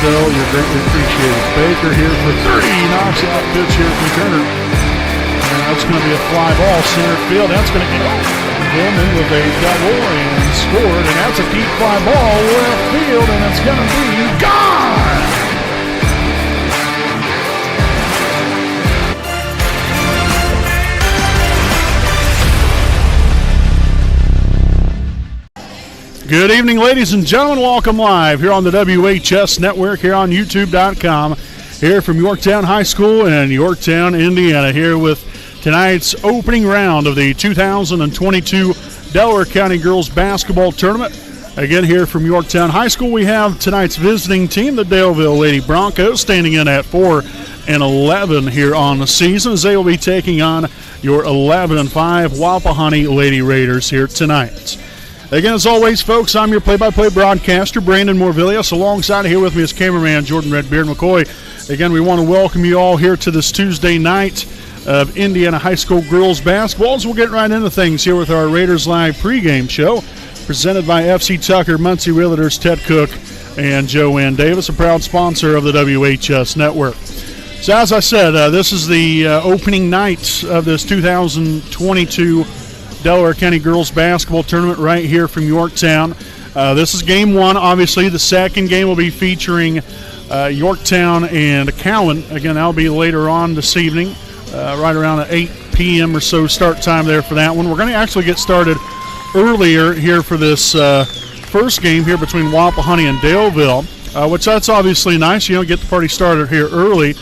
though. You're greatly appreciated. Baker here for 3. Knocks out pitch here from Turner. And that's going to be a fly ball. Center field. That's going to get Gilman with a double and scored. And that's a deep fly ball left field. And it's going to be gone. Good evening, ladies and gentlemen. Welcome live here on the WHS Network, here on YouTube.com, here from Yorktown High School in Yorktown, Indiana, here with tonight's opening round of the 2022 Delaware County Girls Basketball Tournament. Again, here from Yorktown High School, we have tonight's visiting team, the Daleville Lady Broncos, standing in at 4-11 here on the season, as they will be taking on your 11-5 Wapahani Lady Raiders here tonight. Again, as always, folks, I'm your play-by-play broadcaster, Brandon Morvillius. Alongside here with me is cameraman Jordan Redbeard McCoy. Again, we want to welcome you all here to this Tuesday night of Indiana High School girls basketball. So we'll get right into things here with our Raiders Live pregame show, presented by FC Tucker, Muncie Realtors, Ted Cook, and Joanne Davis, a proud sponsor of the WHS Network. So as I said, this is the opening night of this 2022 Delaware County Girls Basketball Tournament right here from Yorktown. This is game one. Obviously, the second game will be featuring Yorktown and Cowan. Again, that'll be later on this evening, right around 8 p.m. or so start time there for that one. We're going to actually get started earlier here for this first game here between Wapahani and Daleville, which that's obviously nice. You know, get the party started here early.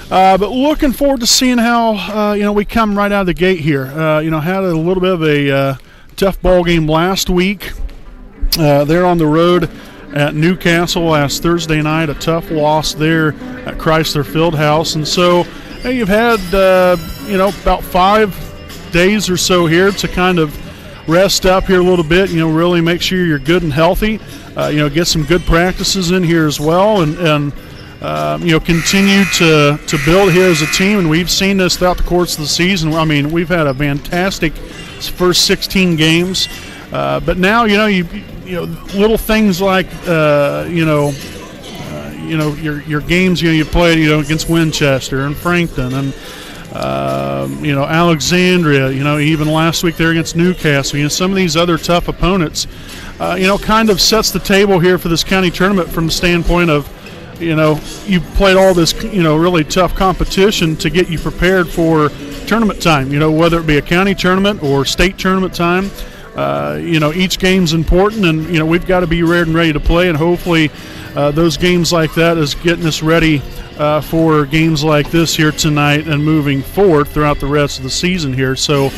But looking forward to seeing how, we come right out of the gate here. Had a little bit of a tough ball game last week. There on the road at Newcastle last Thursday night, a tough loss there at Chrysler Fieldhouse. And so you've had, about 5 days or so here to kind of rest up here a little bit, really make sure you're good and healthy. Get some good practices in here as well, and continue to build here as a team, and we've seen this throughout the course of the season. I mean, we've had a fantastic first 16 games, but now you little things like your games you played against Winchester and Frankton and Alexandria. Even last week there against Newcastle. Some of these other tough opponents. Kind of sets the table here for this county tournament from the standpoint of. You played all this, really tough competition to get you prepared for tournament time, whether it be a county tournament or state tournament time. Each game's important, and, we've got to be ready to play, and hopefully those games like that is getting us ready for games like this here tonight and moving forward throughout the rest of the season here. So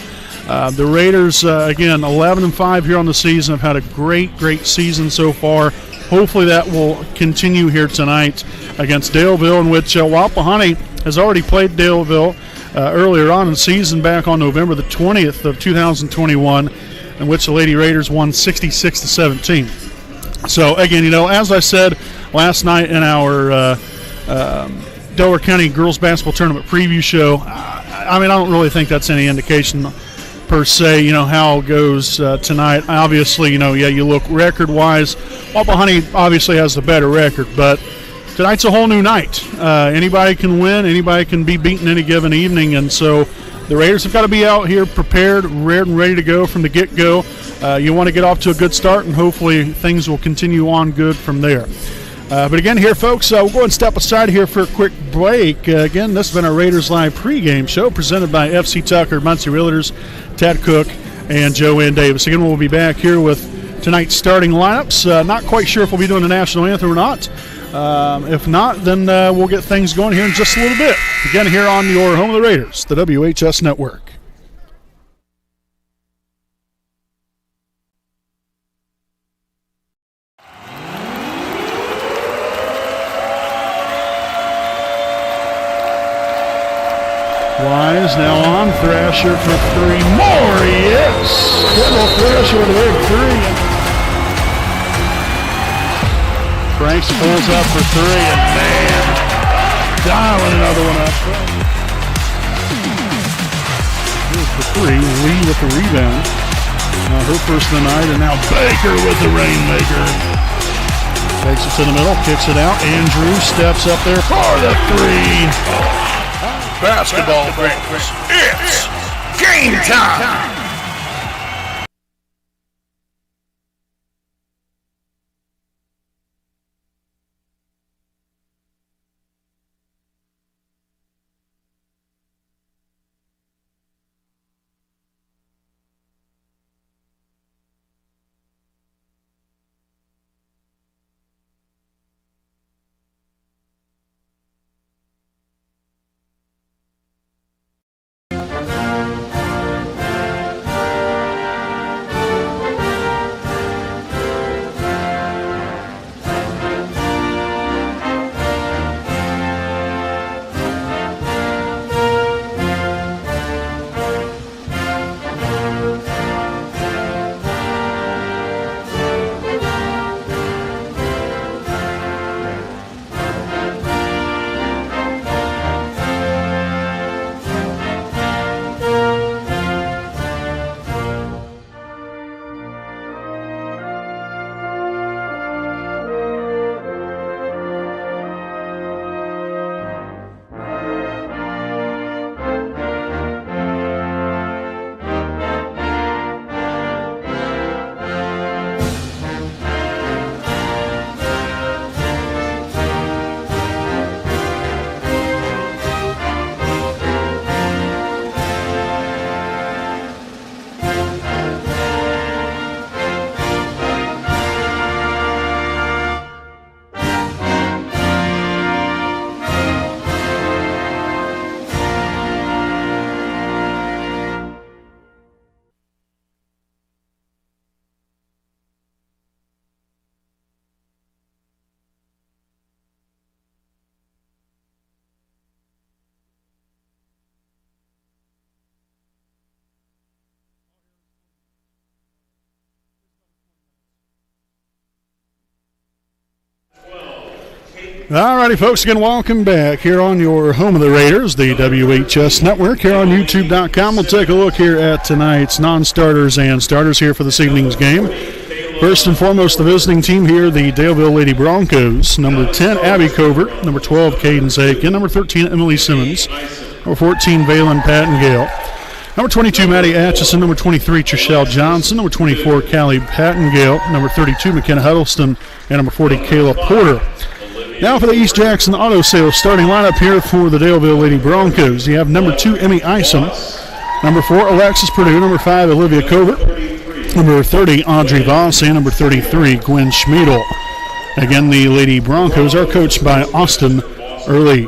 the Raiders, again, 11-5 here on the season, have had a great season so far. Hopefully that will continue here tonight against Daleville, in which Wapahani has already played Daleville earlier on in the season, back on November the 20th of 2021, in which the Lady Raiders won 66-17. So again, as I said last night in our Delaware County Girls Basketball Tournament preview show, I don't really think that's any indication per se, how it goes tonight. Obviously, you look record-wise, Wapahani obviously has the better record, but tonight's a whole new night. Anybody can win, anybody can be beaten any given evening, and so the Raiders have got to be out here prepared, ready to go from the get-go. You want to get off to a good start, and hopefully things will continue on good from there. But again, here, folks, we'll go and step aside here for a quick break. Again, this has been our Raiders Live pregame show presented by FC Tucker, Muncie Realtors, Ted Cook, and Joanne Davis. Again, we'll be back here with tonight's starting lineups. Not quite sure if we'll be doing the national anthem or not. If not, then we'll get things going here in just a little bit. Again, here on your home of the Raiders, the WHS Network. Wise now on. Thrasher for 3 more. Yes! Kendall Thrasher with a big 3. Franks pulls up for 3, and man, dialing another one up. Here's for 3. Lee with the rebound. Her first of the night, and now Baker with the rainmaker. Takes it to the middle, kicks it out. Andrew steps up there for the three. Basketball fans, it's game time. All righty, folks, again, welcome back here on your home of the Raiders, the WHS Network, here on YouTube.com. We'll take a look here at tonight's non-starters and starters here for this evening's game. First and foremost, the visiting team here, the Daleville Lady Broncos. Number 10, Abby Covert. Number 12, Cadence Aiken. Number 13, Emily Simmons. Number 14, Valen Pattengale. Number 22, Maddie Atchison. Number 23, Trishelle Johnson. Number 24, Callie Pattengale. Number 32, McKenna Huddleston. And number 40, Kayla Porter. Now for the East Jackson Auto Sales starting lineup here for the Daleville Lady Broncos. You have number 2, Emmy Isom. Number 4, Alexis Purdue. Number 5, Olivia Covert. Number 30, Audrey Voss. And number 33, Gwen Schmiedel. Again, the Lady Broncos are coached by Austin Early.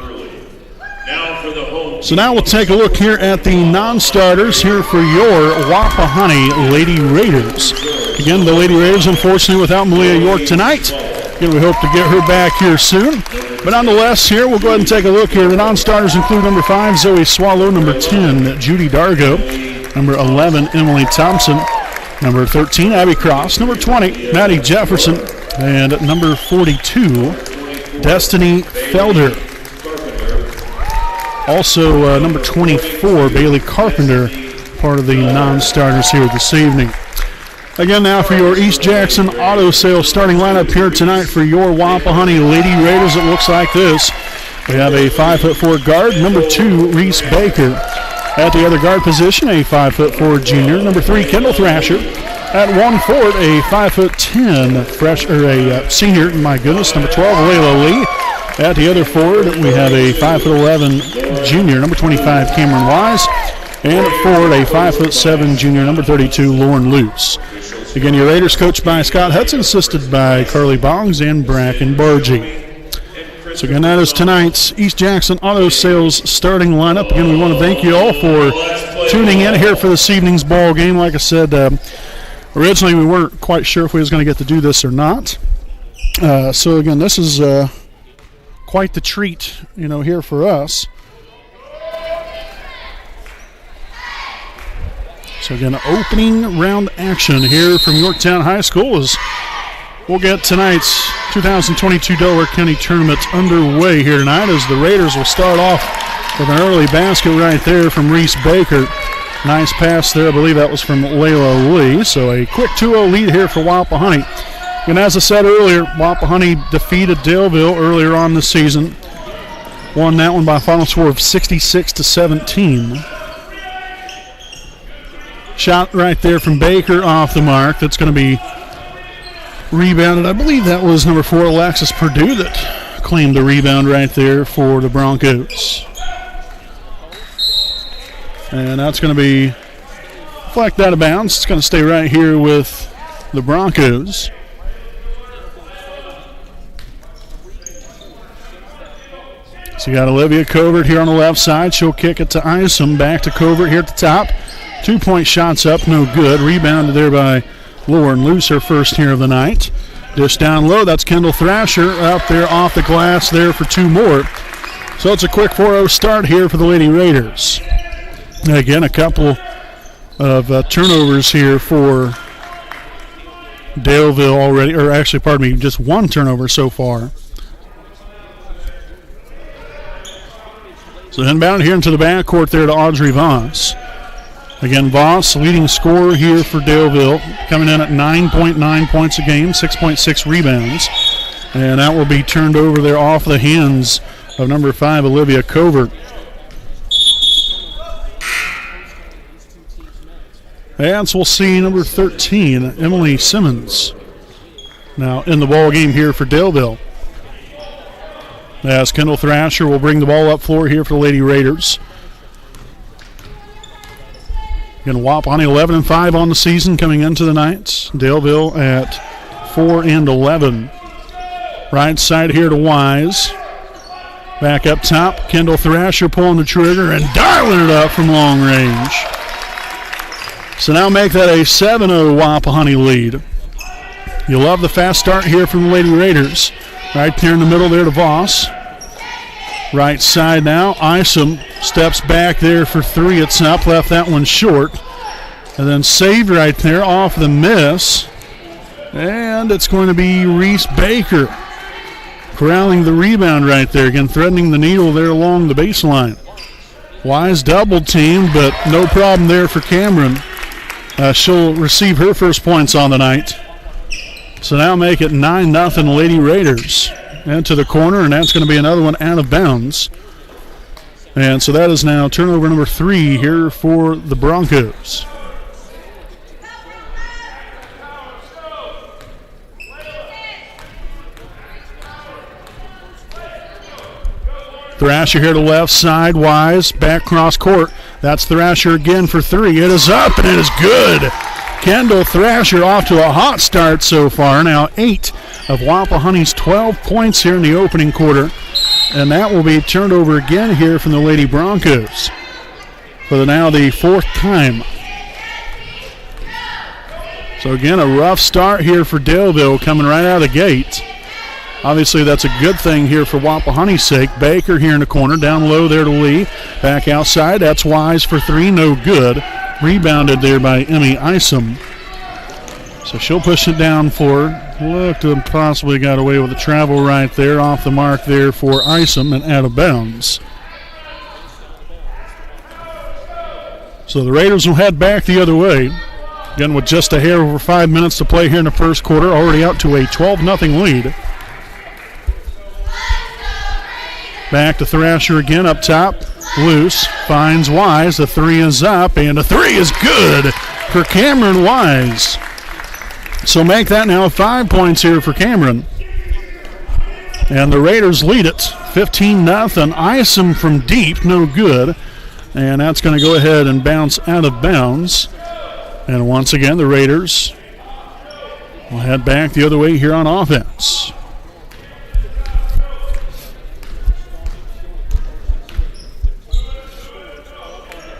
So now we'll take a look here at the non-starters here for your Wapahani Lady Raiders. Again, the Lady Raiders, unfortunately, without Malia York tonight. Again, we hope to get her back here soon. But nonetheless, here, we'll go ahead and take a look here. The non-starters include number 5, Zoe Swallow. Number 10, Judy Dargo. Number 11, Emily Thompson. Number 13, Abby Cross. Number 20, Maddie Jefferson. And number 42, Destiny Felder. Also, number 24, Bailey Carpenter, part of the non-starters here this evening. Again, now for your East Jackson Auto Sales starting lineup here tonight for your Wapahani Lady Raiders. It looks like this. We have a 5'4" guard, number 2, Reese Baker. At the other guard position, a 5'4" junior, number 3, Kendall Thrasher. At 1 forward, a 5'10" senior, my goodness, number 12, Layla Lee. At the other forward, we have a 5'11" junior, number 25, Cameron Wise. And at forward, a 5'7" junior, number 32, Lauren Luce. Again, your Raiders coached by Scott Hudson, assisted by Carly Boggs and Bracken Bargy. So again, that is tonight's East Jackson Auto Sales starting lineup. Again, we want to thank you all for tuning in here for this evening's ball game. Like I said, originally we weren't quite sure if we was going to get to do this or not. So again, this is quite the treat, here for us. So again, opening round action here from Yorktown High School as we'll get tonight's 2022 Delaware County Tournament underway here tonight, as the Raiders will start off with an early basket right there from Reese Baker. Nice pass there. I believe that was from Layla Lee. So a quick 2-0 lead here for Wapahani. And as I said earlier, Wapahani defeated Daleville earlier on this season. Won that one by a final score of 66-17. Shot right there from Baker off the mark. That's going to be rebounded. I believe that was number 4, Alexis Purdue, that claimed the rebound right there for the Broncos. And that's going to be deflected out of bounds. It's going to stay right here with the Broncos. So you got Olivia Covert here on the left side. She'll kick it to Isom. Back to Covert here at the top. 2-point shots up, no good. Rebounded there by Lauren Luce, her first here of the night. Dish down low. That's Kendall Thrasher up there off the glass there for 2 more. So it's a quick 4-0 start here for the Lady Raiders. Again, a couple of turnovers here for Daleville already, or actually, pardon me, just 1 turnover so far. So inbound here into the backcourt there to Audrey Voss. Again, Voss, leading scorer here for Daleville, coming in at 9.9 points a game, 6.6 rebounds. And that will be turned over there off the hands of number 5, Olivia Covert. And so we'll see number 13, Emily Simmons, now in the ball game here for Daleville. As Kendall Thrasher will bring the ball up floor here for the Lady Raiders. Again, Wapahani 11-5 on the season coming into the night. Daleville at 4-11. Right side here to Wise. Back up top, Kendall Thrasher pulling the trigger and dialing it up from long range. So now make that a 7-0 Wapahani lead. You love the fast start here from the Lady Raiders. Right there in the middle there to Voss. Right side now, Isom steps back there for 3. It's up, left that one short. And then saved right there off the miss. And it's going to be Reese Baker corralling the rebound right there. Again, threading the needle there along the baseline. Wise double teamed, but no problem there for Cameron. She'll receive her first points on the night. So now make it 9-0 Lady Raiders. Into the corner, and that's going to be another one out of bounds. And so that is now turnover number 3 here for the Broncos. Thrasher here to left side, Wise, back cross court. That's Thrasher again for 3. It is up, and it is good. Kendall Thrasher off to a hot start so far. Now 8 of Wapahani's 12 points here in the opening quarter. And that will be turned over again here from the Lady Broncos for the 4th time. So again, a rough start here for Daleville coming right out of the gate. Obviously, that's a good thing here for Wapahani's sake. Baker here in the corner, down low there to Lee. Back outside, that's Wise for 3, no good. Rebounded there by Emmy Isom. So she'll push it down for, looked to have possibly got away with a travel right there, off the mark there for Isom and out of bounds. So the Raiders will head back the other way. Again, with just a hair over 5 minutes to play here in the first quarter, already out to a 12-0 lead. Back to Thrasher again up top. Loose, finds Wise. The 3 is up, and the 3 is good for Cameron Wise. So make that now 5 points here for Cameron. And the Raiders lead it 15-0. Isom from deep, no good. And that's going to go ahead and bounce out of bounds. And once again, the Raiders will head back the other way here on offense.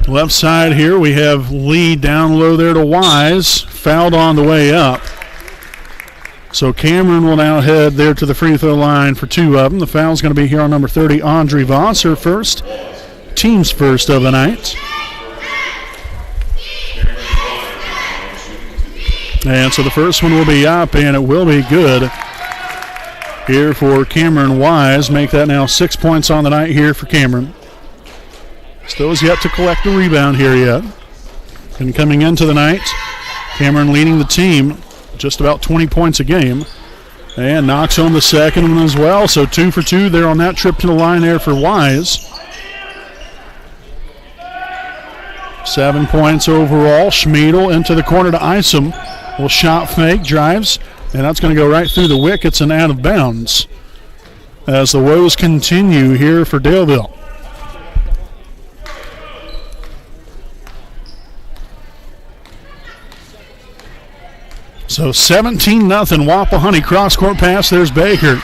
Left side here, we have Lee down low there to Wise. Fouled on the way up. So Cameron will now head there to the free throw line for 2 of them. The foul's going to be here on number 30, Audrey Voss, her first. Team's first of the night. And so the first one will be up, and it will be good here for Cameron Wise. Make that now 6 points on the night here for Cameron. Still has yet to collect a rebound here yet. And coming into the night, Cameron leading the team just about 20 points a game. And knocks home the second one as well. So 2 for 2 there on that trip to the line there for Wise. 7 points overall. Schmiedel into the corner to Isom. Will shot fake, drives, and that's going to go right through the wickets and out of bounds as the woes continue here for Daleville. So 17-0 Wapahani cross-court pass. There's Baker.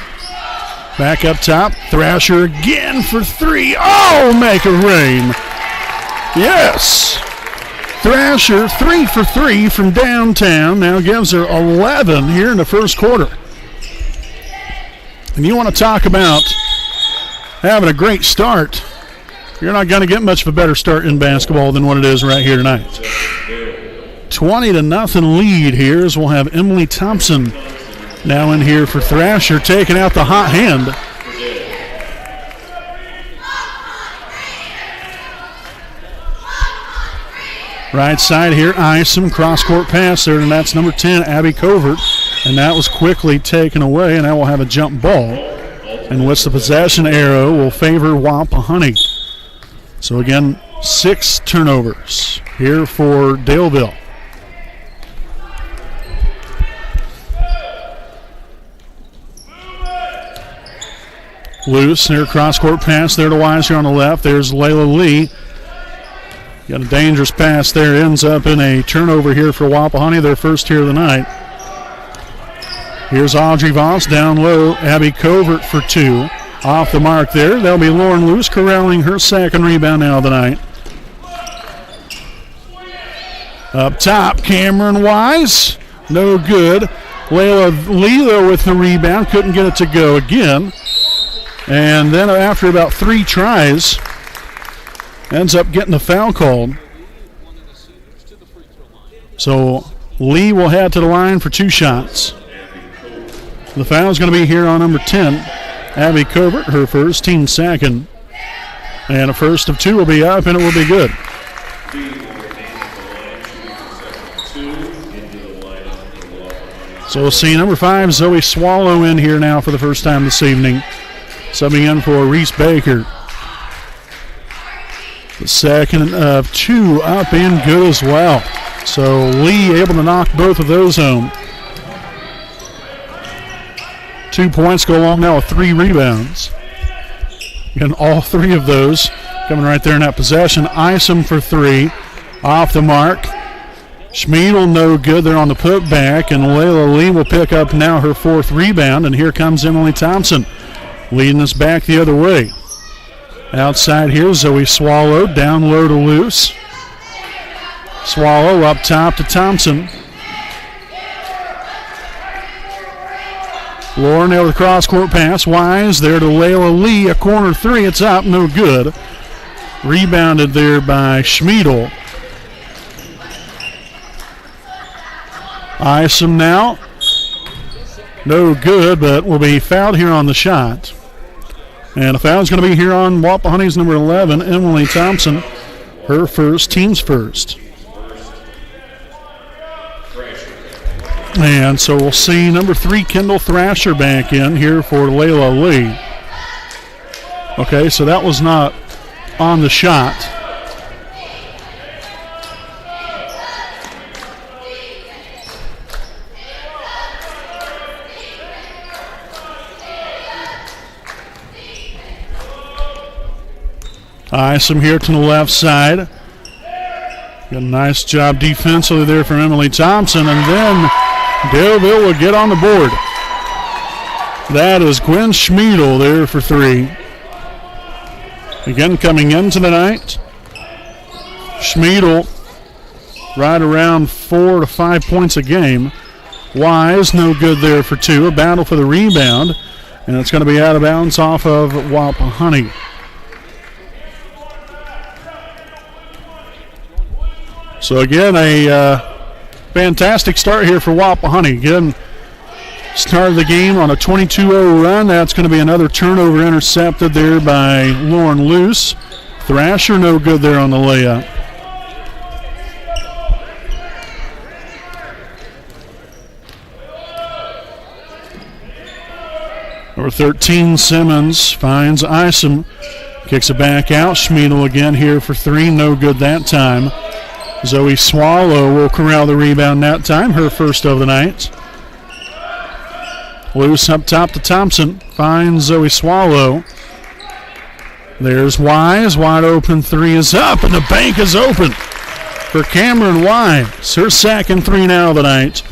Back up top. Thrasher again for 3. Oh, make it rain. Yes. Thrasher 3 for 3 from downtown. Now gives her 11 here in the first quarter. And you want to talk about having a great start. You're not going to get much of a better start in basketball than what it is right here tonight. 20-0 lead here as we'll have Emily Thompson now in here for Thrasher, taking out the hot hand. Right side here, Isom, cross-court pass there, and that's number 10, Abby Covert. And that was quickly taken away, and now we'll have a jump ball. And with the possession arrow will favor Wapahani. So again, 6 turnovers here for Daleville. Loose, near cross-court pass there to Wise here on the left. There's Layla Lee. Got a dangerous pass there. Ends up in a turnover here for Wapahani, their first here of the night. Here's Audrey Voss down low. Abby Covert for 2. Off the mark there. That'll be Lauren Luce corralling her second rebound now of the night. Up top, Cameron Wise. No good. Layla Lee, though, with the rebound. Couldn't get it to go again. And then after about 3 tries, ends up getting the foul called. So Lee will head to the line for 2 shots. The foul is going to be here on number 10, Abby Covert, her first, team second. And a first of 2 will be up, and it will be good. So we'll see number 5, Zoe Swallow, in here now for the first time this evening. Subbing in for Reese Baker. The second of 2 up and good as well. So Lee able to knock both of those home. 2 points go along now with 3 rebounds. And all 3 of those coming right there in that possession. Isom for 3. Off the mark. Schmiedel no good there on the putback. And Layla Lee will pick up now her 4th rebound. And here comes Emily Thompson leading us back the other way. Outside here, Zoe Swallow, down low to Luce. Swallow up top to Thompson. Lauren there with a cross-court pass. Wise there to Layla Lee, a corner 3. It's up, no good. Rebounded there by Schmiedel. Isom now. No good, but will be fouled here on the shot. And a foul is going to be here on Wapahani's number 11, Emily Thompson. Her first, team's first. And so we'll see number 3, Kendall Thrasher, back in here for Layla Lee. Okay, so that was not on the shot. Isom here to the left side. Got a nice job defensively there from Emily Thompson, and then Daleville will get on the board. That is Gwen Schmiedel there for 3. Again, coming into the night, Schmiedel right around 4 to 5 points a game. Wise, no good there for 2. A battle for the rebound, and it's going to be out of bounds off of Wapahani. So again, a fantastic start here for Wapahani. Again, started the game on a 22-0 run. That's going to be another turnover intercepted there by Lauren Luce. Thrasher no good there on the layup. Number 13, Simmons, finds Isom. Kicks it back out. Schmiedel again here for three. No good that time. Zoe Swallow will corral the rebound that time. Her first of the night. Loose up top to Thompson. Finds Zoe Swallow. There's Wise. Wide open three is up, and the bank is open for Cameron Wise. Her second three now of the night.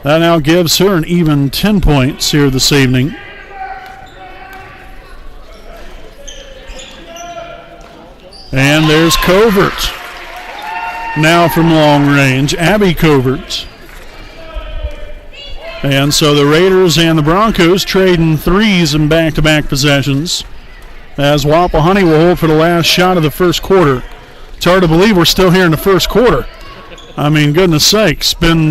That now gives her an even 10 points here this evening. And there's Covert. Now from long range, Abby Covert. And so the Raiders and the Broncos trading threes in back-to-back possessions as Wapahani will hold for the last shot of the first quarter. It's hard to believe we're still here in the first quarter. I mean, goodness sakes, been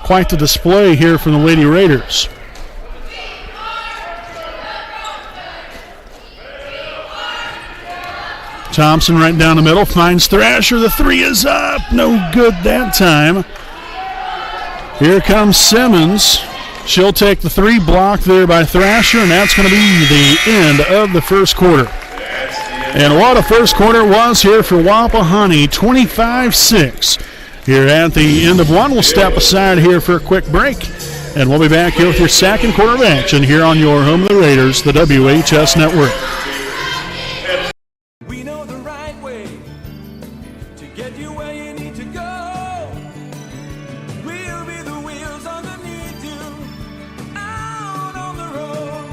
quite the display here from the Lady Raiders. Thompson right down the middle, finds Thrasher. The three is up. No good that time. Here comes Simmons. She'll take the three, blocked there by Thrasher, and that's going to be the end of the first quarter. And what a first quarter was here for Wapahani, 25-6. Here at the end of one, we'll step aside here for a quick break, and we'll be back here with your second quarter of action here on your home of the Raiders, the WHS Network. We know the right way to get you where you need to go. We'll be the wheels underneath you, out on the road.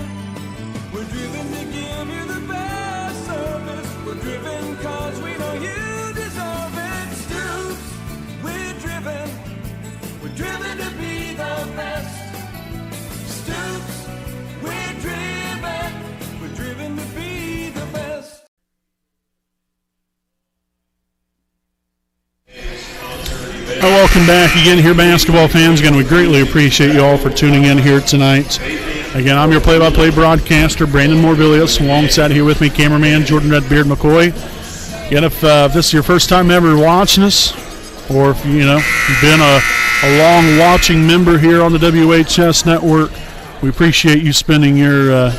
We're driven to give you the best service. We're driven cause we know you deserve it. Stoops, we're driven to be the best. Stoops, we're driven to be the best. Welcome back again here, basketball fans. Again, we greatly appreciate you all for tuning in here tonight. Again, I'm your play-by-play broadcaster, Brandon Morbilius, alongside here with me, cameraman Jordan Redbeard McCoy. Again, if this is your first time ever watching us, or if you've been a long watching member here on the WHS Network, we appreciate you spending your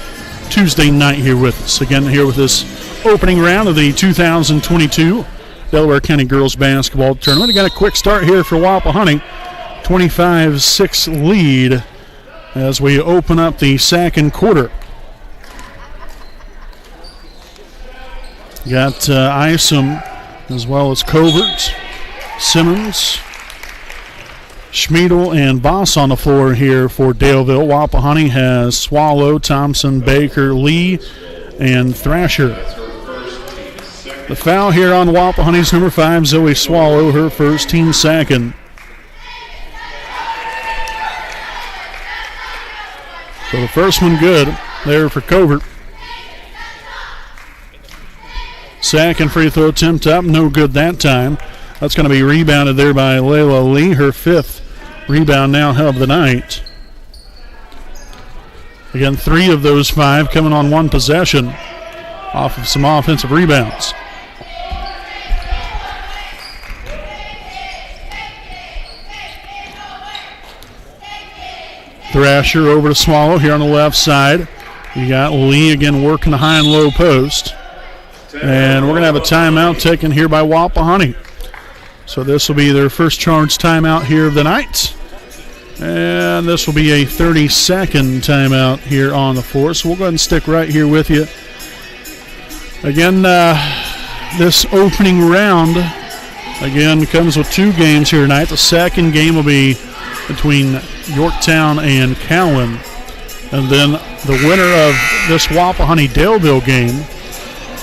Tuesday night here with us. Again, here with this opening round of the 2022 Delaware County Girls Basketball Tournament. We got a quick start here for Wapahani. 25-6 lead as we open up the second quarter. Got Isom as well as Covert, Simmons, Schmiedel, and Boss on the floor here for Daleville. Wapahani has Swallow, Thompson, Baker, Lee, and Thrasher. The foul here on Wapahani's number 5, Zoe Swallow, her first, team second. So the first one good there for Covert. Second free throw attempt up, no good that time. That's going to be rebounded there by Layla Lee, her fifth rebound now of the night. Again, 3 of those 5 coming on one possession off of some offensive rebounds. Thrasher over to Swallow here on the left side. You got Lee again working the high and low post. And we're going to have a timeout taken here by Wapahani. So this will be their first charge timeout here of the night. And this will be a 30-second timeout here on the floor. So we'll go ahead and stick right here with you. Again, this opening round, again, comes with 2 games here tonight. The second game will be between Yorktown and Cowan. And then the winner of this Wapahani-Daleville game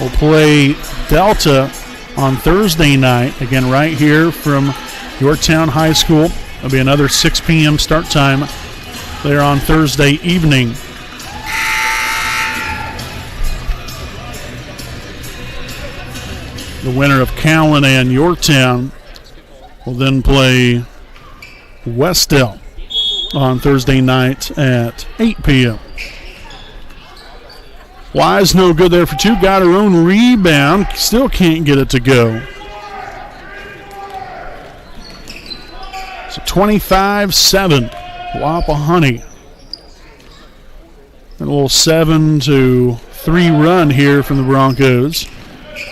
will play Delta on Thursday night. Again, right here from Yorktown High School. It'll be another 6 p.m. start time there on Thursday evening. The winner of Cowan and Yorktown will then play Westdale on Thursday night at 8 p.m. Wise no good there for 2. Got her own rebound. Still can't get it to go. So 25-7. Wapahani. little 7-3 run here from the Broncos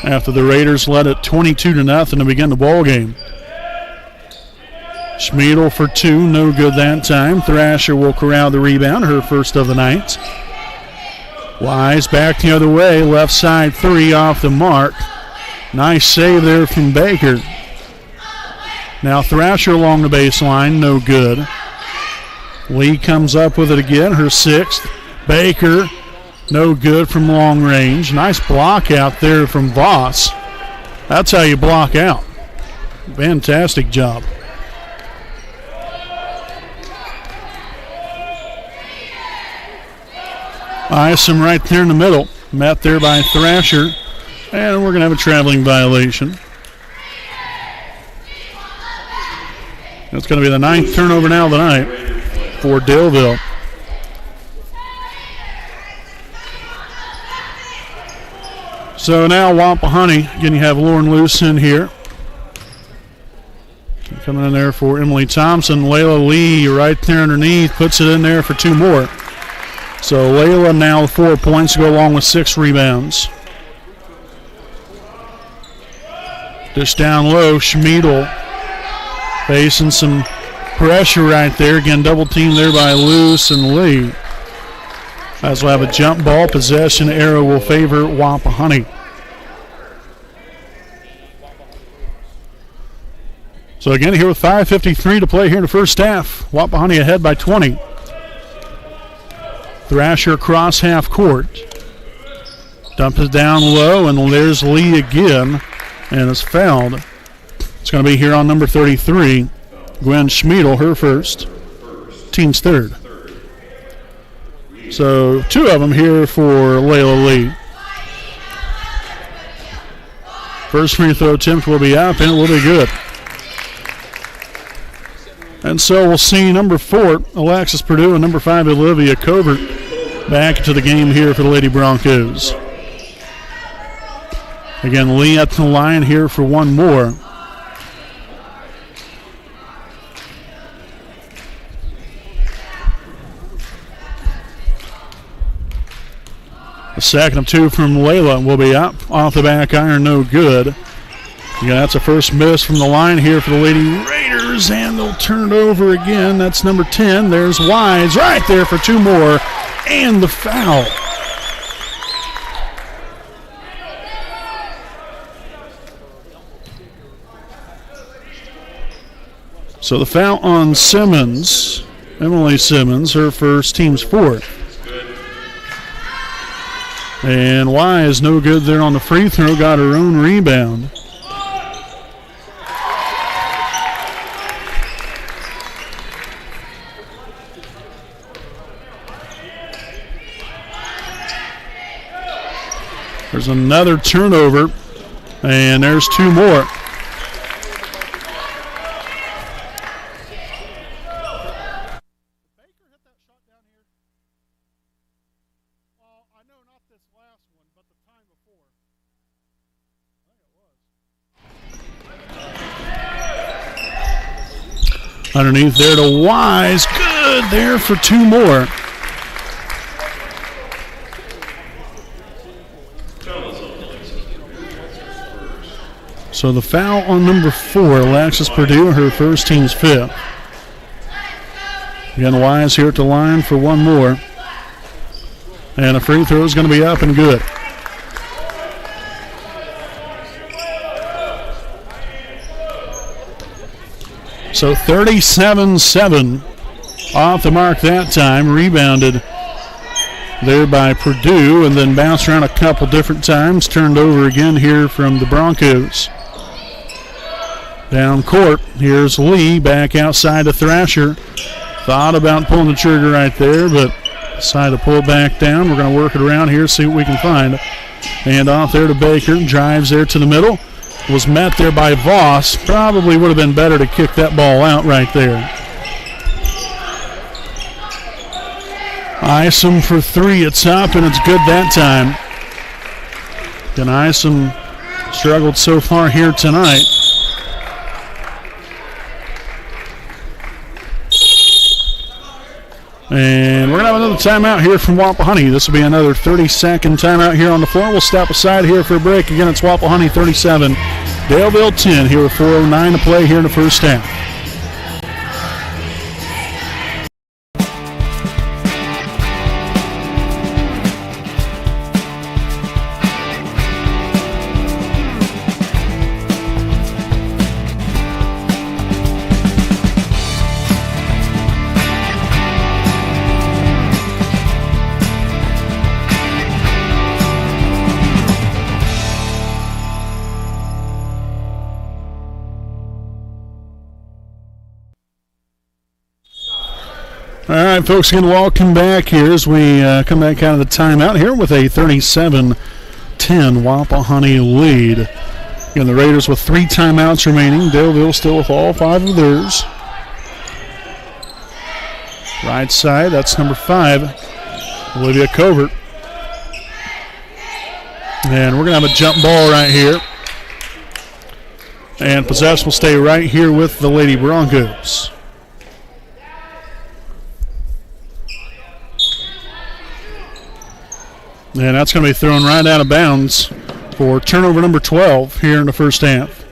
after the Raiders led it 22-0 to begin the ball game. Schmiedel for 2, no good that time. Thrasher will corral the rebound, her first of the night. Wise back the other way, left side 3 off the mark. Nice save there from Baker. Now Thrasher along the baseline, no good. Lee comes up with it again, her 6th. Baker, no good from long range. Nice block out there from Voss. That's how you block out. Fantastic job. Isom right there in the middle. Met there by Thrasher. And we're going to have a traveling violation. That's going to be the 9th turnover now tonight for Daleville. So now Wapahani, again you have Lauren Luce in here. Coming in there for Emily Thompson. Layla Lee right there underneath, puts it in there for 2 more. So Layla now 4 points to go along with 6 rebounds. Dish down low, Schmiedel facing some pressure right there. Again, double team there by Luce and Lee. As we'll have a jump ball. Possession arrow will favor Wapahani. So again, here with 5:53 to play here in the first half. Wapahani ahead by 20. Thrasher across half court. Dump it down low, and there's Lee again, and is fouled. It's going to be here on number 33, Gwen Schmiedel, her first, team's 3rd. So 2 of them here for Layla Lee. First free throw attempt will be up, and it will be good. And so we'll see number 4, Alexis Purdue, and number 5, Olivia Covert, back into the game here for the Lady Broncos. Again, Lee at the line here for 1 more. A second of 2 from Layla will be up. Off the back iron, no good. Yeah, that's a first miss from the line here for the Lady Raiders, and they'll turn it over again. That's number 10. There's Wise right there for 2 more, and the foul. So the foul on Simmons, Emily Simmons, her first, team's 4th. And Wise no good there on the free throw, got her own rebound. There's another turnover, and there's 2 more. Underneath there to Wise. Good there for 2 more. So the foul on number 4, Alexis Purdue, her first, team's 5th. Again, Wise here at the line for 1 more. And a free throw is going to be up and good. So 37-7 off the mark that time. Rebounded there by Purdue, and then bounced around a couple different times. Turned over again here from the Broncos. Down court, here's Lee back outside to Thrasher. Thought about pulling the trigger right there, but decided to pull it back down. We're going to work it around here, see what we can find. Hand off there to Baker, drives there to the middle. Was met there by Voss. Probably would have been better to kick that ball out right there. Isom for 3, it's up, and it's good that time. And Isom struggled so far here tonight. And we're going to have another timeout here from Wapahani. This will be another 30-second timeout here on the floor. We'll step aside here for a break. Again, it's Wapahani 37, Daleville 10 here with 4:09 to play here in the first half. All right, folks, again, welcome back here as we come back out of the timeout here with a 37-10 Wapahani lead. Again, the Raiders with 3 timeouts remaining. Daleville still with all 5 of theirs. Right side, that's number 5, Olivia Covert. And we're going to have a jump ball right here. And possession will stay right here with the Lady Broncos. And that's going to be thrown right out of bounds for turnover number 12 here in the first half.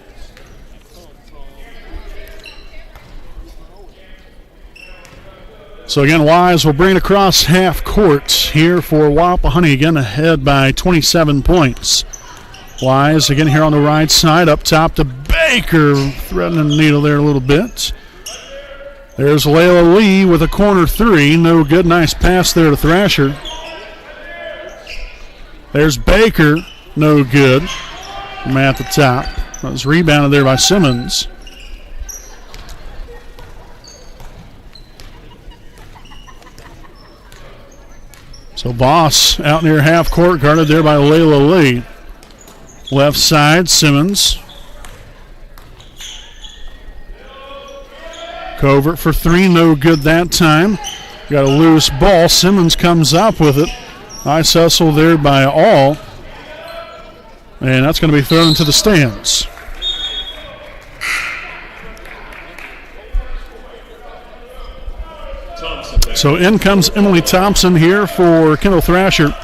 So again, Wise will bring it across half court here for Wapahani, again ahead by 27 points. Wise again here on the right side, up top to Baker, threading the needle there a little bit. There's Layla Lee with a corner 3, no good, nice pass there to Thrasher. There's Baker, no good, from at the top. That was rebounded there by Simmons. So Voss out near half court, guarded there by Layla Lee. Left side, Simmons. Covert for 3, no good that time. Got a loose ball. Simmons comes up with it. Nice hustle there by All. And that's going to be thrown into the stands. So in comes Emily Thompson here for Kendall Thrasher.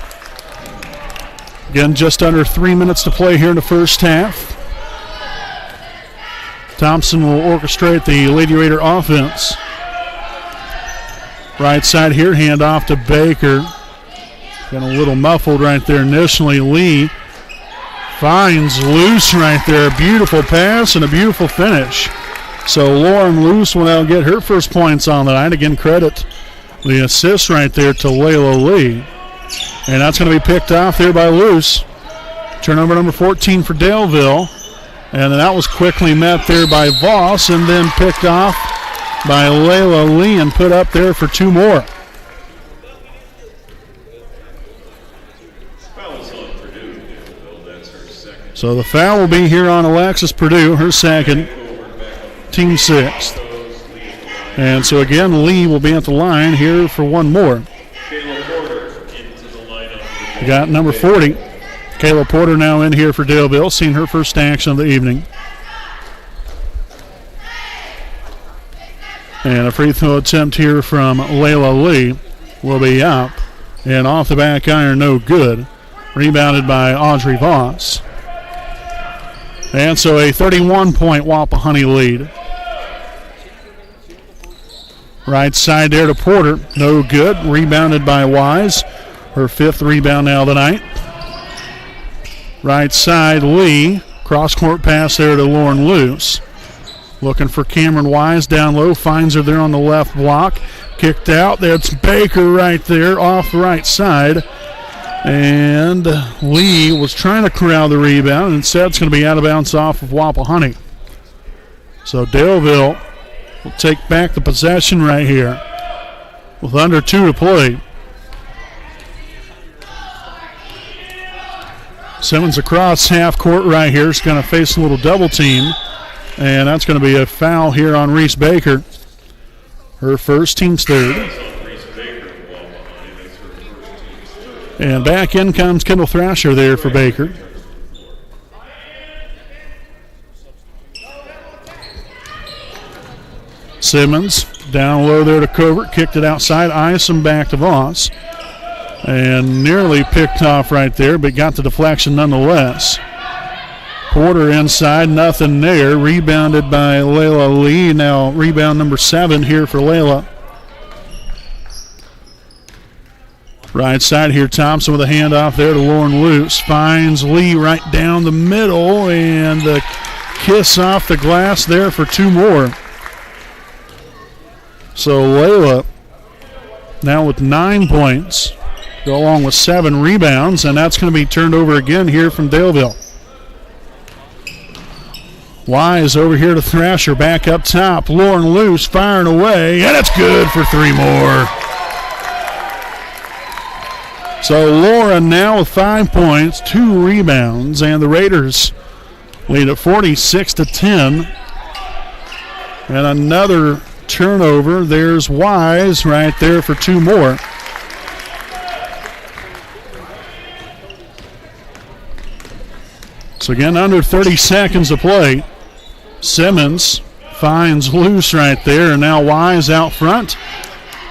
Again, just under 3 minutes to play here in the first half. Thompson will orchestrate the Lady Raider offense. Right side here, hand off to Baker. Got a little muffled right there initially. Lee finds Luce right there. A beautiful pass and a beautiful finish. So Lauren Luce will now get her first points on the night. Again, credit the assist right there to Layla Lee. And that's going to be picked off there by Luce. Turnover number 14 for Daleville. And then that was quickly met there by Voss and then picked off by Layla Lee and put up there for 2 more. So the foul will be here on Alexis Purdue, her second, team 6th. And so again, Lee will be at the line here for 1 more. We got number 40, Kayla Porter, now in here for Daleville, seeing her first action of the evening. And a free throw attempt here from Layla Lee will be up. And off the back iron, no good. Rebounded by Audrey Voss. And so a 31-point Wapahani lead. Right side there to Porter. No good. Rebounded by Wise. Her 5th rebound now tonight. Right side, Lee. Cross-court pass there to Lauren Luce. Looking for Cameron Wise down low. Finds her there on the left block. Kicked out. That's Baker right there off the right side. And Lee was trying to corral the rebound, and instead it's going to be out of bounds off of Wapahani. So Daleville will take back the possession right here with under 2 to play. Simmons across half court right here is going to face a little double team, and that's going to be a foul here on Reese Baker. Her first, team's 3rd. And back in comes Kendall Thrasher there for Baker. Simmons down low there to Covert, kicked it outside. Isom back to Voss. And nearly picked off right there, but got the deflection nonetheless. Porter inside, nothing there. Rebounded by Layla Lee. Now rebound number 7 here for Layla. Right side here, Thompson with a handoff there to Lauren Luce. Finds Lee right down the middle, and the kiss off the glass there for 2 more. So Layla now with 9 points, go along with 7 rebounds, and that's going to be turned over again here from Daleville. Wise over here to Thrasher, back up top. Lauren Luce firing away, and it's good for 3 more. So Lauren now with 5 points, 2 rebounds, and the Raiders lead at 46-10. And another turnover. There's Wise right there for 2 more. So again, under 30 seconds to play. Simmons finds Luce right there, and now Wise out front.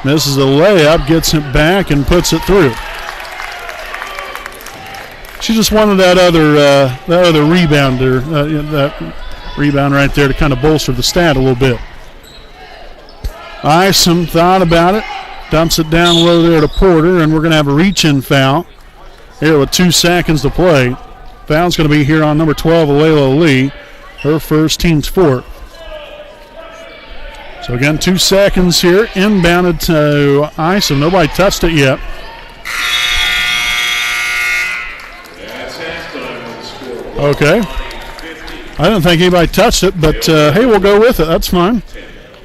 Misses a layup, gets it back, and puts it through. She just wanted that other rebounder, that rebound right there to kind of bolster the stat a little bit. Isom thought about it, dumps it down low there to Porter, and we're going to have a reach-in foul here with 2 seconds to play. Foul's going to be here on number 12, Layla Lee, her first, team's 4th. So again, 2 seconds here, inbounded to Isom. Nobody touched it yet. Okay. I didn't think anybody touched it, but hey, we'll go with it. That's fine.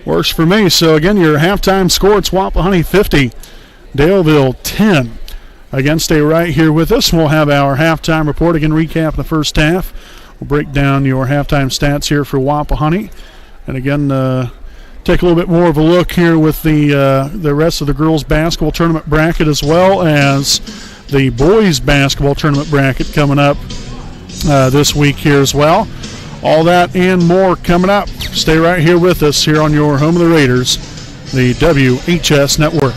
Works for me. So again, your halftime score, it's Wapahani 50, Daleville 10. Again, stay right here with us. We'll have our halftime report, again, recap the first half. We'll break down your halftime stats here for Wapahani. And again, take a little bit more of a look here with the rest of the girls' basketball tournament bracket, as well as the boys' basketball tournament bracket coming up this week here as well. All that and more coming up. Stay right here with us here on your home of the Raiders, the WHS Network.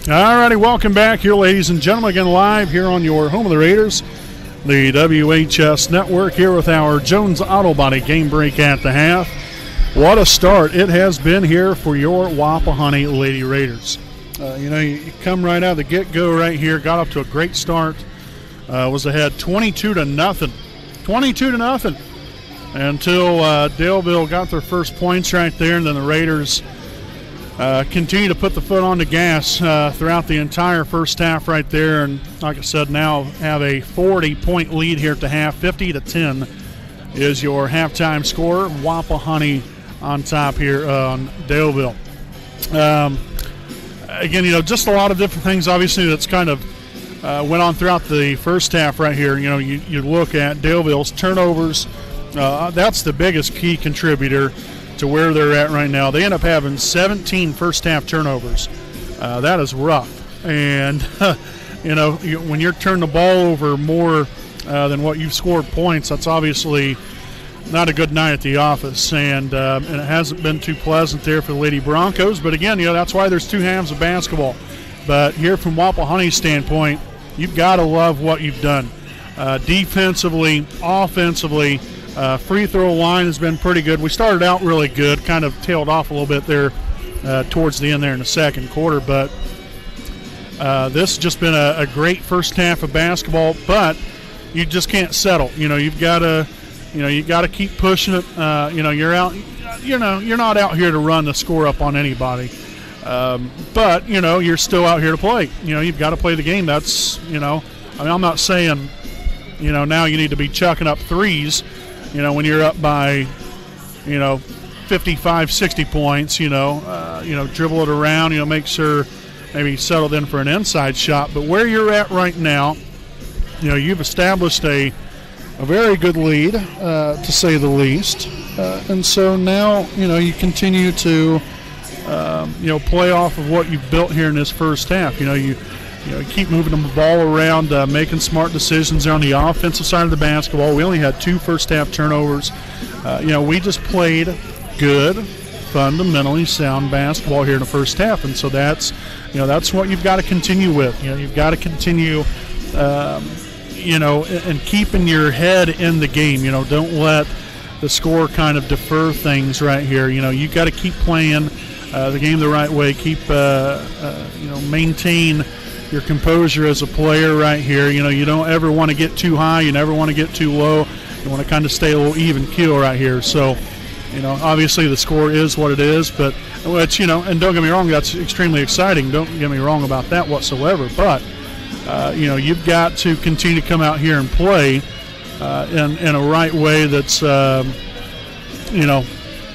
All righty, welcome back here, ladies and gentlemen, again live here on your home of the Raiders, the WHS Network, here with our Jones Auto Body game break at the half. What a start it has been here for your Wapahani Lady Raiders. You come right out of the get-go right here, got off to a great start, was ahead 22-0. 22-0 until Daleville got their first points right there, and then the Raiders continue to put the foot on the gas throughout the entire first half right there, and like I said, now have a 40-point lead here at the half. 50-10 is your halftime score. Wapahani on top here on Daleville. Again, just a lot of different things, obviously, that's kind of went on throughout the first half right here. You look at Daleville's turnovers. That's the biggest key contributor to where they're at right now. They end up having 17 first-half turnovers. That is rough. And, when you're turning the ball over more than what you've scored points, that's obviously not a good night at the office. And it hasn't been too pleasant there for the Lady Broncos. But, again, that's why there's two halves of basketball. But here from Wapahani's standpoint, you've got to love what you've done. Defensively, offensively, free throw line has been pretty good. We started out really good, kind of tailed off a little bit there towards the end there in the second quarter. But this has just been a great first half of basketball. But you just can't settle. You've got to keep pushing it. You're out. You're not out here to run the score up on anybody. But you're still out here to play. You've got to play the game. That's I'm not saying now you need to be chucking up threes. When you're up by 55, 60 points. Dribble it around. Make sure maybe settle in for an inside shot. But where you're at right now, you've established a very good lead, to say the least. And so now you continue to play off of what you've built here in this first half. You keep moving the ball around, making smart decisions on the offensive side of the basketball. We only had 2 first-half turnovers. We just played good, fundamentally sound basketball here in the first half, and so that's what you've got to continue with. You've got to continue, and keeping your head in the game. Don't let the score kind of defer things right here. You've got to keep playing the game the right way. Keep, maintain your composure as a player right here. You don't ever want to get too high. You never want to get too low. You want to kind of stay a little even keel right here. So, obviously the score is what it is, but which, and don't get me wrong, that's extremely exciting. Don't get me wrong about that whatsoever. But, you've got to continue to come out here and play in a right way that's,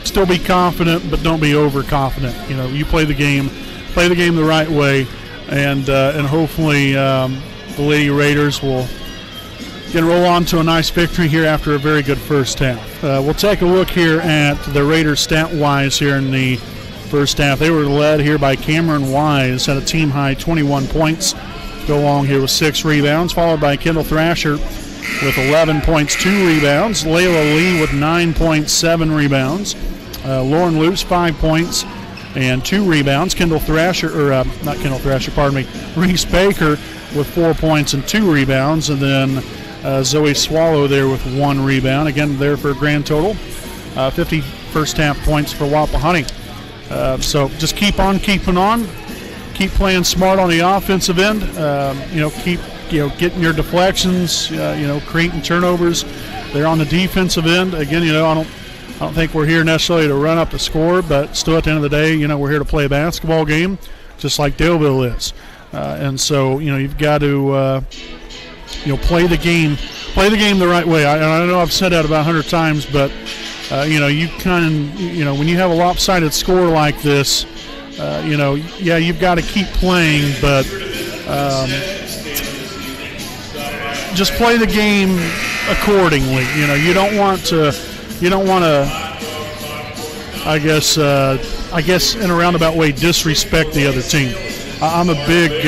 still be confident, but don't be overconfident. You play the game the right way. And hopefully the Lady Raiders will roll on to a nice victory here after a very good first half. We'll take a look here at the Raiders stat-wise here in the first half. They were led here by Cameron Wise at a team-high 21 points. Go along here with 6 rebounds, followed by Kendall Thrasher with 11 points, 2 rebounds. Layla Lee with 9 points, 7 rebounds. Lauren Luce, 5 points and 2 rebounds. Reese Baker with 4 points and 2 rebounds. And then Zoe Swallow there with 1 rebound. Again, there for a grand total 50 first-half points for Wapahani. So just keep on keeping on. Keep playing smart on the offensive end. Keep getting your deflections, creating turnovers. They're on the defensive end. Again, I don't think we're here necessarily to run up the score, but still at the end of the day, we're here to play a basketball game, just like Daleville is. And so, you've got to, play the game the right way. I know I've said that about 100 times, but, you kind of, when you have a lopsided score like this, you've got to keep playing, but just play the game accordingly. You don't want to, I guess in a roundabout way, disrespect the other team. I'm a big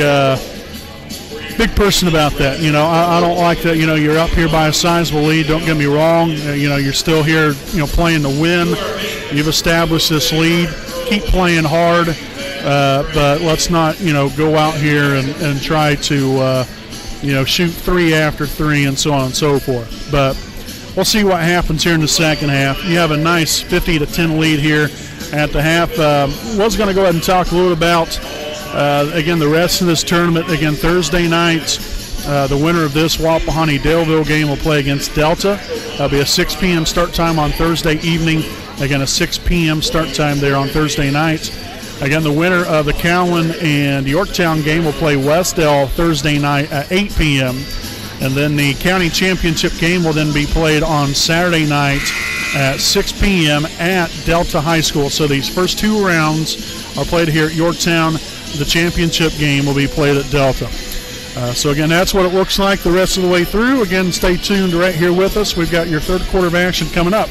person about that. I don't like that. You're up here by a sizable lead. Don't get me wrong. You're still here, playing to win. You've established this lead. Keep playing hard. but let's not, go out here and try to, shoot 3 after 3 and so on and so forth. But we'll see what happens here in the second half. You have a nice 50-10 lead here at the half. Was going to go ahead and talk a little about, again, the rest of this tournament. Again, Thursday night, the winner of this Wapahani Daleville game will play against Delta. That'll be a 6 p.m. start time on Thursday evening. Again, a 6 p.m. start time there on Thursday night. Again, the winner of the Cowan and Yorktown game will play Westdale Thursday night at 8 p.m. And then the county championship game will then be played on Saturday night at 6 p.m. at Delta High School. So these first 2 rounds are played here at Yorktown. The championship game will be played at Delta. So again, that's what it looks like the rest of the way through. Again, stay tuned right here with us. We've got your third quarter of action coming up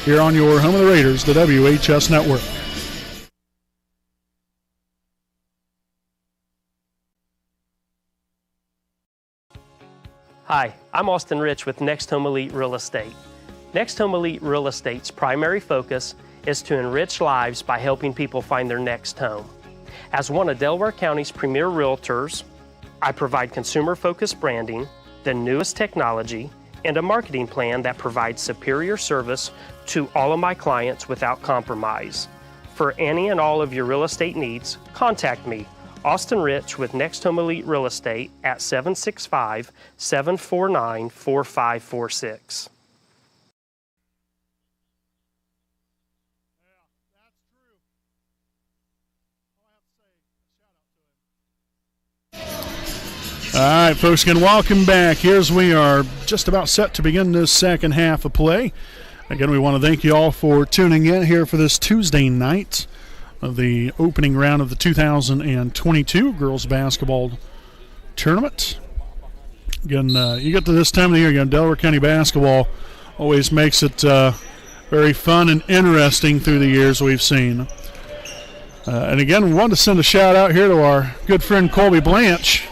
here on your home of the Raiders, the WHS Network. Hi, I'm Austin Rich with Next Home Elite Real Estate. Next Home Elite Real Estate's primary focus is to enrich lives by helping people find their next home. As one of Delaware County's premier realtors, I provide consumer-focused branding, the newest technology, and a marketing plan that provides superior service to all of my clients without compromise. For any and all of your real estate needs, contact me, Austin Rich with Next Home Elite Real Estate at 765-749-4546. All right, folks, again, welcome back. Here's we are just about set to begin this second half of play. Again, we want to thank you all for tuning in here for this Tuesday night of the opening round of the 2022 girls basketball tournament. Again, you get to this time of the year, again, Delaware County basketball always makes it very fun and interesting through the years we've seen. And again, we want to send a shout out here to our good friend Colby Blanche.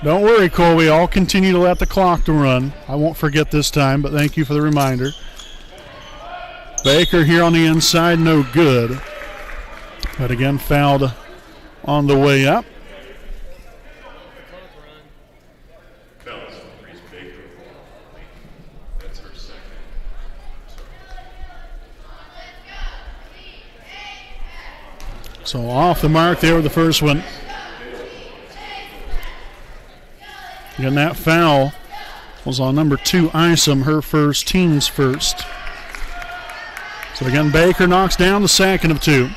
Don't worry, Colby, I'll continue to let the clock to run. I won't forget this time, but thank you for the reminder. Baker here on the inside, no good. But again, fouled on the way up. So off the mark there with the first one. Again, that foul was on number 2, Isom, her first, team's first. So again, Baker knocks down the second of 2.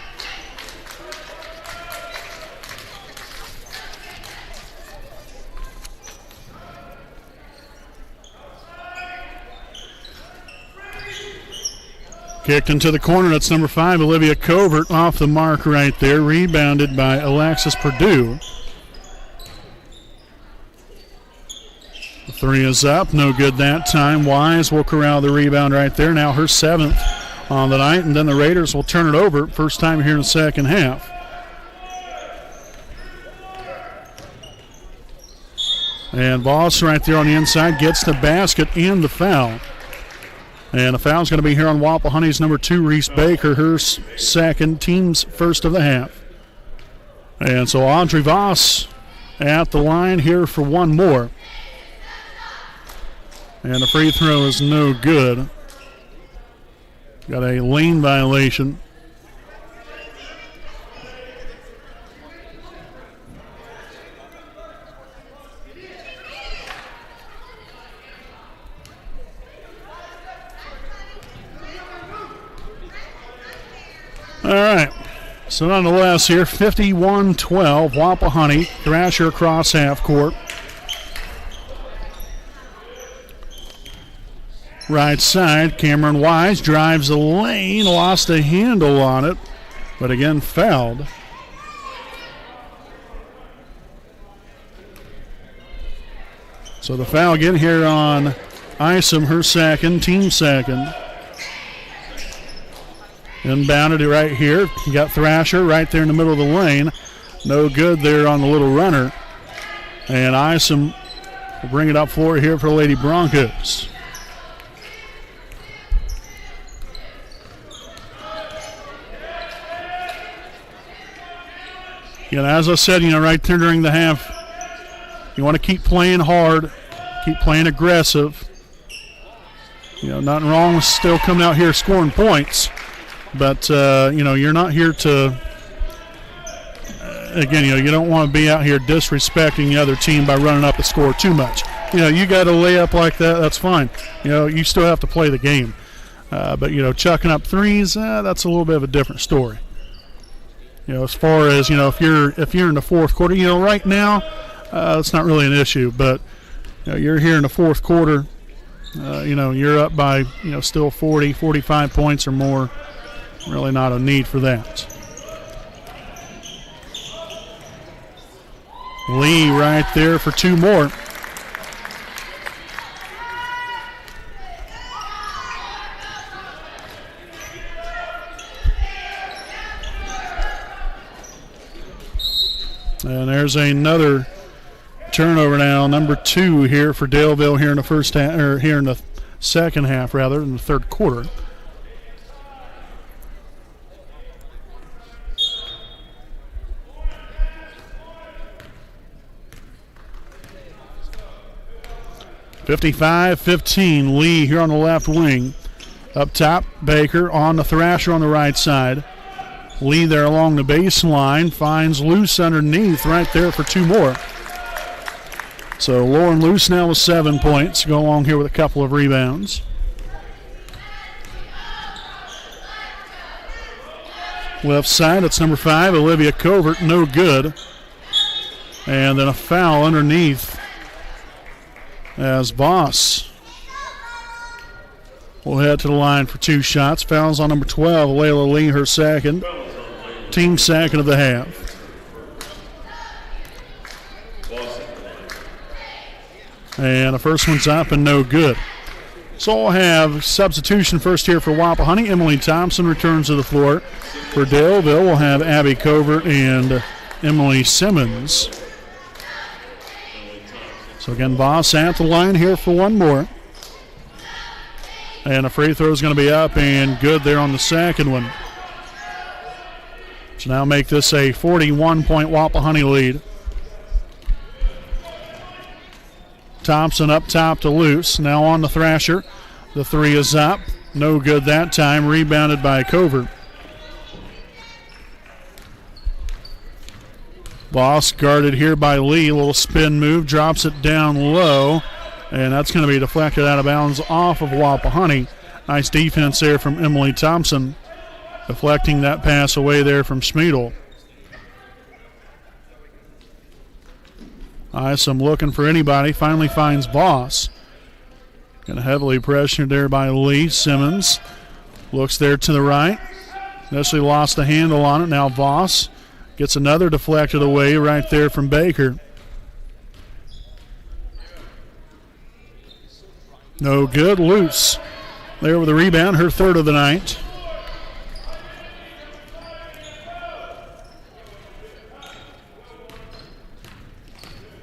Kicked into the corner. That's number 5, Olivia Covert, off the mark right there. Rebounded by Alexis Perdue. The 3 is up. No good that time. Wise will corral the rebound right there. Now her 7th on the night, and then the Raiders will turn it over. First time here in the second half. And Voss right there on the inside gets the basket and the foul. And the foul is going to be here on Wapahani's number 2, Reese Baker, her second, team's first of the half. And so Audrey Voss at the line here for one more. And the free throw is no good. Got a lane violation. All right. So nonetheless here, 51-12, Wapahani. Thrasher across half court. Right side, Cameron Wise drives the lane, lost a handle on it, but again fouled. So the foul again here on Isom, her second, team second. Inbounded it right here. You got Thrasher right there in the middle of the lane. No good there on the little runner. And Isom will bring it up floor here for the Lady Broncos. As I said, right there during the half, you want to keep playing hard, keep playing aggressive. Nothing wrong with still coming out here scoring points, but, you're not here to, again, you don't want to be out here disrespecting the other team by running up the score too much. You got to lay up like that, that's fine. You still have to play the game. But, chucking up threes, that's a little bit of a different story. As far as, if you're in the fourth quarter, right now, it's not really an issue. But, you're here in the fourth quarter, you're up by, still 40, 45 points or more. Really not a need for that. Lee right there for two more. And there's another turnover now, number 2 here for Daleville here in the first half, or here in the second half rather, in the third quarter. (55-15) Lee here on the left wing. Up top, Baker on the Thrasher on the right side. Lee there along the baseline, finds Luce underneath right there for two more. So Lauren Luce now with 7 points. Go along here with a couple of rebounds. Left side, it's number 5, Olivia Covert, no good. And then a foul underneath as Voss will head to the line for 2 shots. Fouls on number 12, Layla Lee, her second. Team second of the half. And the first one's up and no good. So we'll have substitution first here for Wapahani. Emily Thompson returns to the floor. For Daleville, we'll have Abby Covert and Emily Simmons. So again, Voss at the line here for one more. And a free throw is going to be up and good there on the second one. So now make this a 41-point Wapahani lead. Thompson up top to Luce. Now on the Thrasher. The three is up. No good that time. Rebounded by Covert. Voss guarded here by Lee. A little spin move. Drops it down low. And that's going to be deflected out of bounds off of Wapahani. Nice defense there from Emily Thompson. Deflecting that pass away there from Schmiedel. Isom looking for anybody. Finally finds Voss. Getting heavily pressured there by Lee. Simmons looks there to the right. Initially lost the handle on it. Now Voss gets another deflected away right there from Baker. No good. Luce there with a rebound. Her third of the night.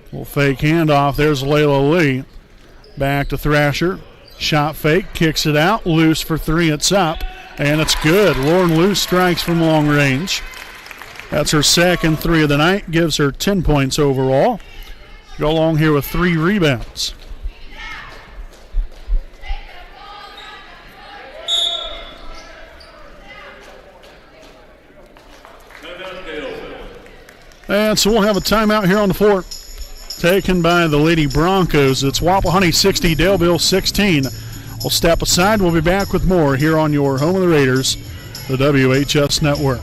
Little fake handoff. There's Layla Lee. Back to Thrasher. Shot fake. Kicks it out. Luce for three. It's up. And it's good. Lauren Luce strikes from long range. That's her second three of the night. Gives her 10 points overall. Go along here with 3 rebounds. And so we'll have a timeout here on the floor. Taken by the Lady Broncos. It's Wapahani 60, Daleville 16. We'll step aside. We'll be back with more here on your home of the Raiders, the WHS Network.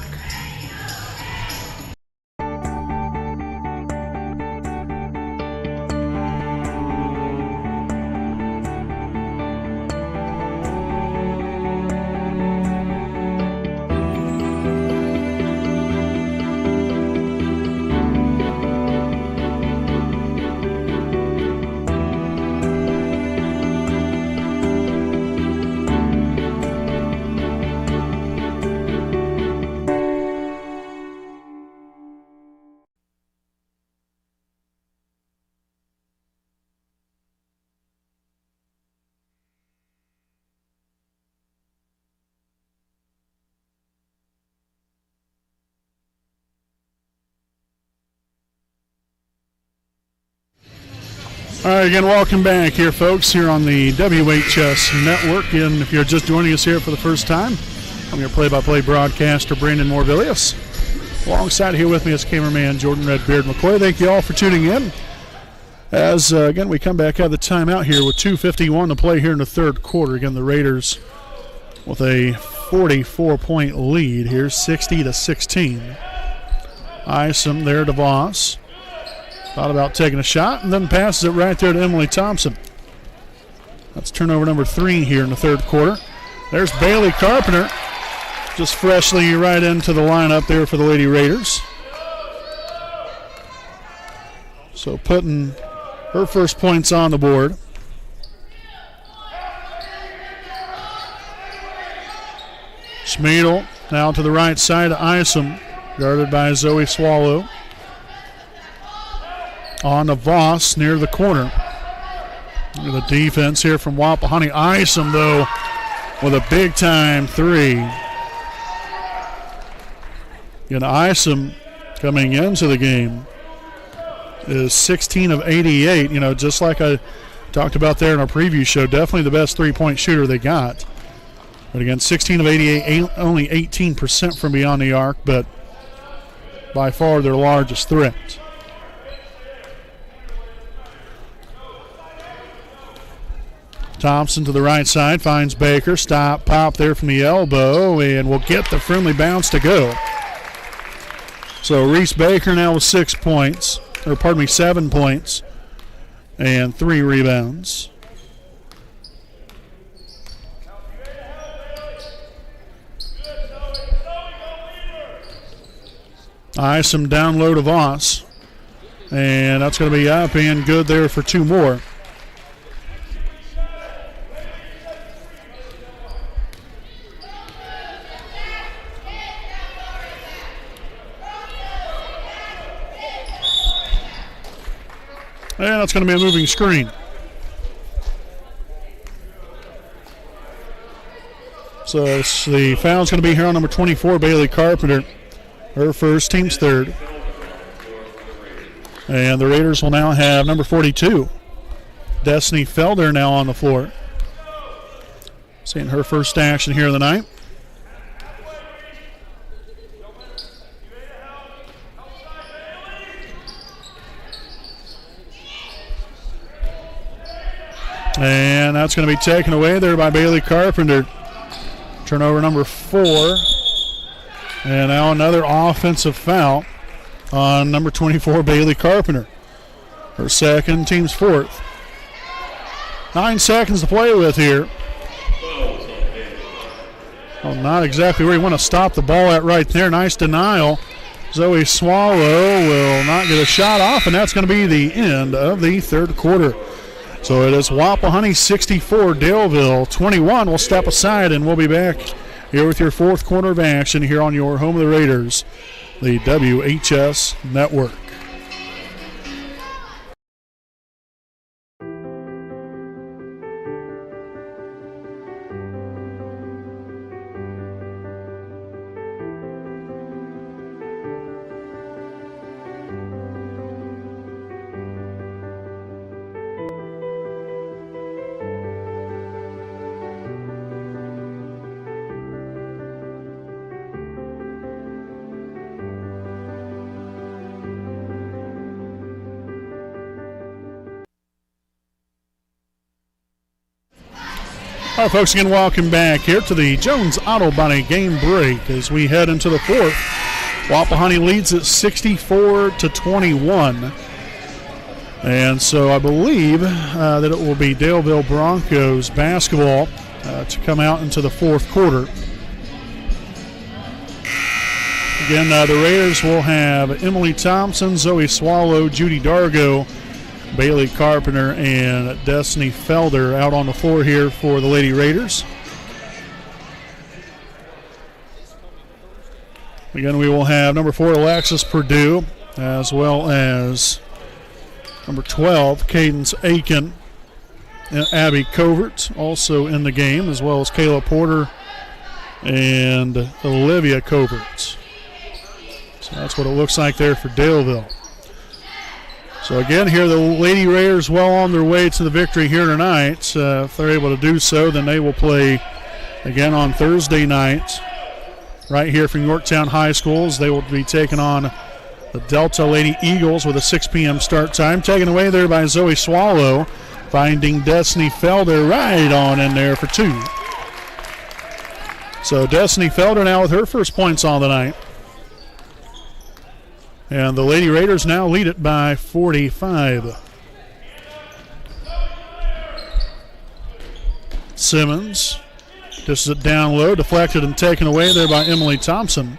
All right, again, welcome back here, folks, here on the WHS Network. And if you're just joining us here for the first time, I'm your play-by-play broadcaster, Brandon Morvillius. Alongside here with me is cameraman Jordan Redbeard McCoy. Thank you all for tuning in. As, again, we come back out of the timeout here with 2:51 to play here in the third quarter. Again, the Raiders with a 44-point lead here, 60-16. Isom there to Voss. Thought about taking a shot and then passes it right there to Emily Thompson. That's turnover number 3 here in the third quarter. There's Bailey Carpenter, just freshly right into the lineup there for the Lady Raiders. So putting her first points on the board. Schmiedel now to the right side of Isom, guarded by Zoe Swallow. On to Voss near the corner. Look at the defense here from Wapahani. Isom, though, with a big-time 3. And Isom coming into the game is 16 of 88. You know, just like I talked about there in our preview show, definitely the best three-point shooter they got. But again, 16 of 88, only 18% from beyond the arc, but by far their largest threat. Thompson to the right side, finds Baker. Stop, pop there from the elbow, and will get the friendly bounce to go. So Reese Baker now with 7 points, and 3 rebounds. Isom down low to Voss, and that's going to be up and good there for 2 more. And that's going to be a moving screen. So the foul's going to be here on number 24, Bailey Carpenter. Her first, team's third. And the Raiders will now have number 42, Destiny Felder, now on the floor. Seeing her first action here of the night. And that's going to be taken away there by Bailey Carpenter. Turnover number 4. And now another offensive foul on number 24, Bailey Carpenter. Her second, team's 4th. 9 seconds to play with here. Well, not exactly where you want to stop the ball at right there. Nice denial. Zoe Swallow will not get a shot off, and that's going to be the end of the third quarter. So it is Wapahani 64, Daleville 21. We'll step aside and we'll be back here with your fourth quarter of action here on your home of the Raiders, the WHS Network. All right, folks, again, welcome back here to the Jones Auto Body game break as we head into the fourth. Wapahani leads at 64-21. And so I believe that it will be Daleville Broncos basketball to come out into the fourth quarter. Again, the Raiders will have Emily Thompson, Zoe Swallow, Judy Dargo, Bailey Carpenter, and Destiny Felder out on the floor here for the Lady Raiders. Again, we will have number 4, Alexis Purdue, as well as number 12, Cadence Aiken, and Abby Covert also in the game, as well as Kayla Porter and Olivia Covert. So that's what it looks like there for Daleville. So again, here the Lady Raiders well on their way to the victory here tonight. If they're able to do so, then they will play again on Thursday night right here from Yorktown High Schools. They will be taking on the Delta Lady Eagles with a 6 p.m. start time. Taken away there by Zoe Swallow, finding Destiny Felder right on in there for 2. So Destiny Felder now with her first points on the night. And the Lady Raiders now lead it by 45. Simmons dishes it down low, deflected and taken away there by Emily Thompson.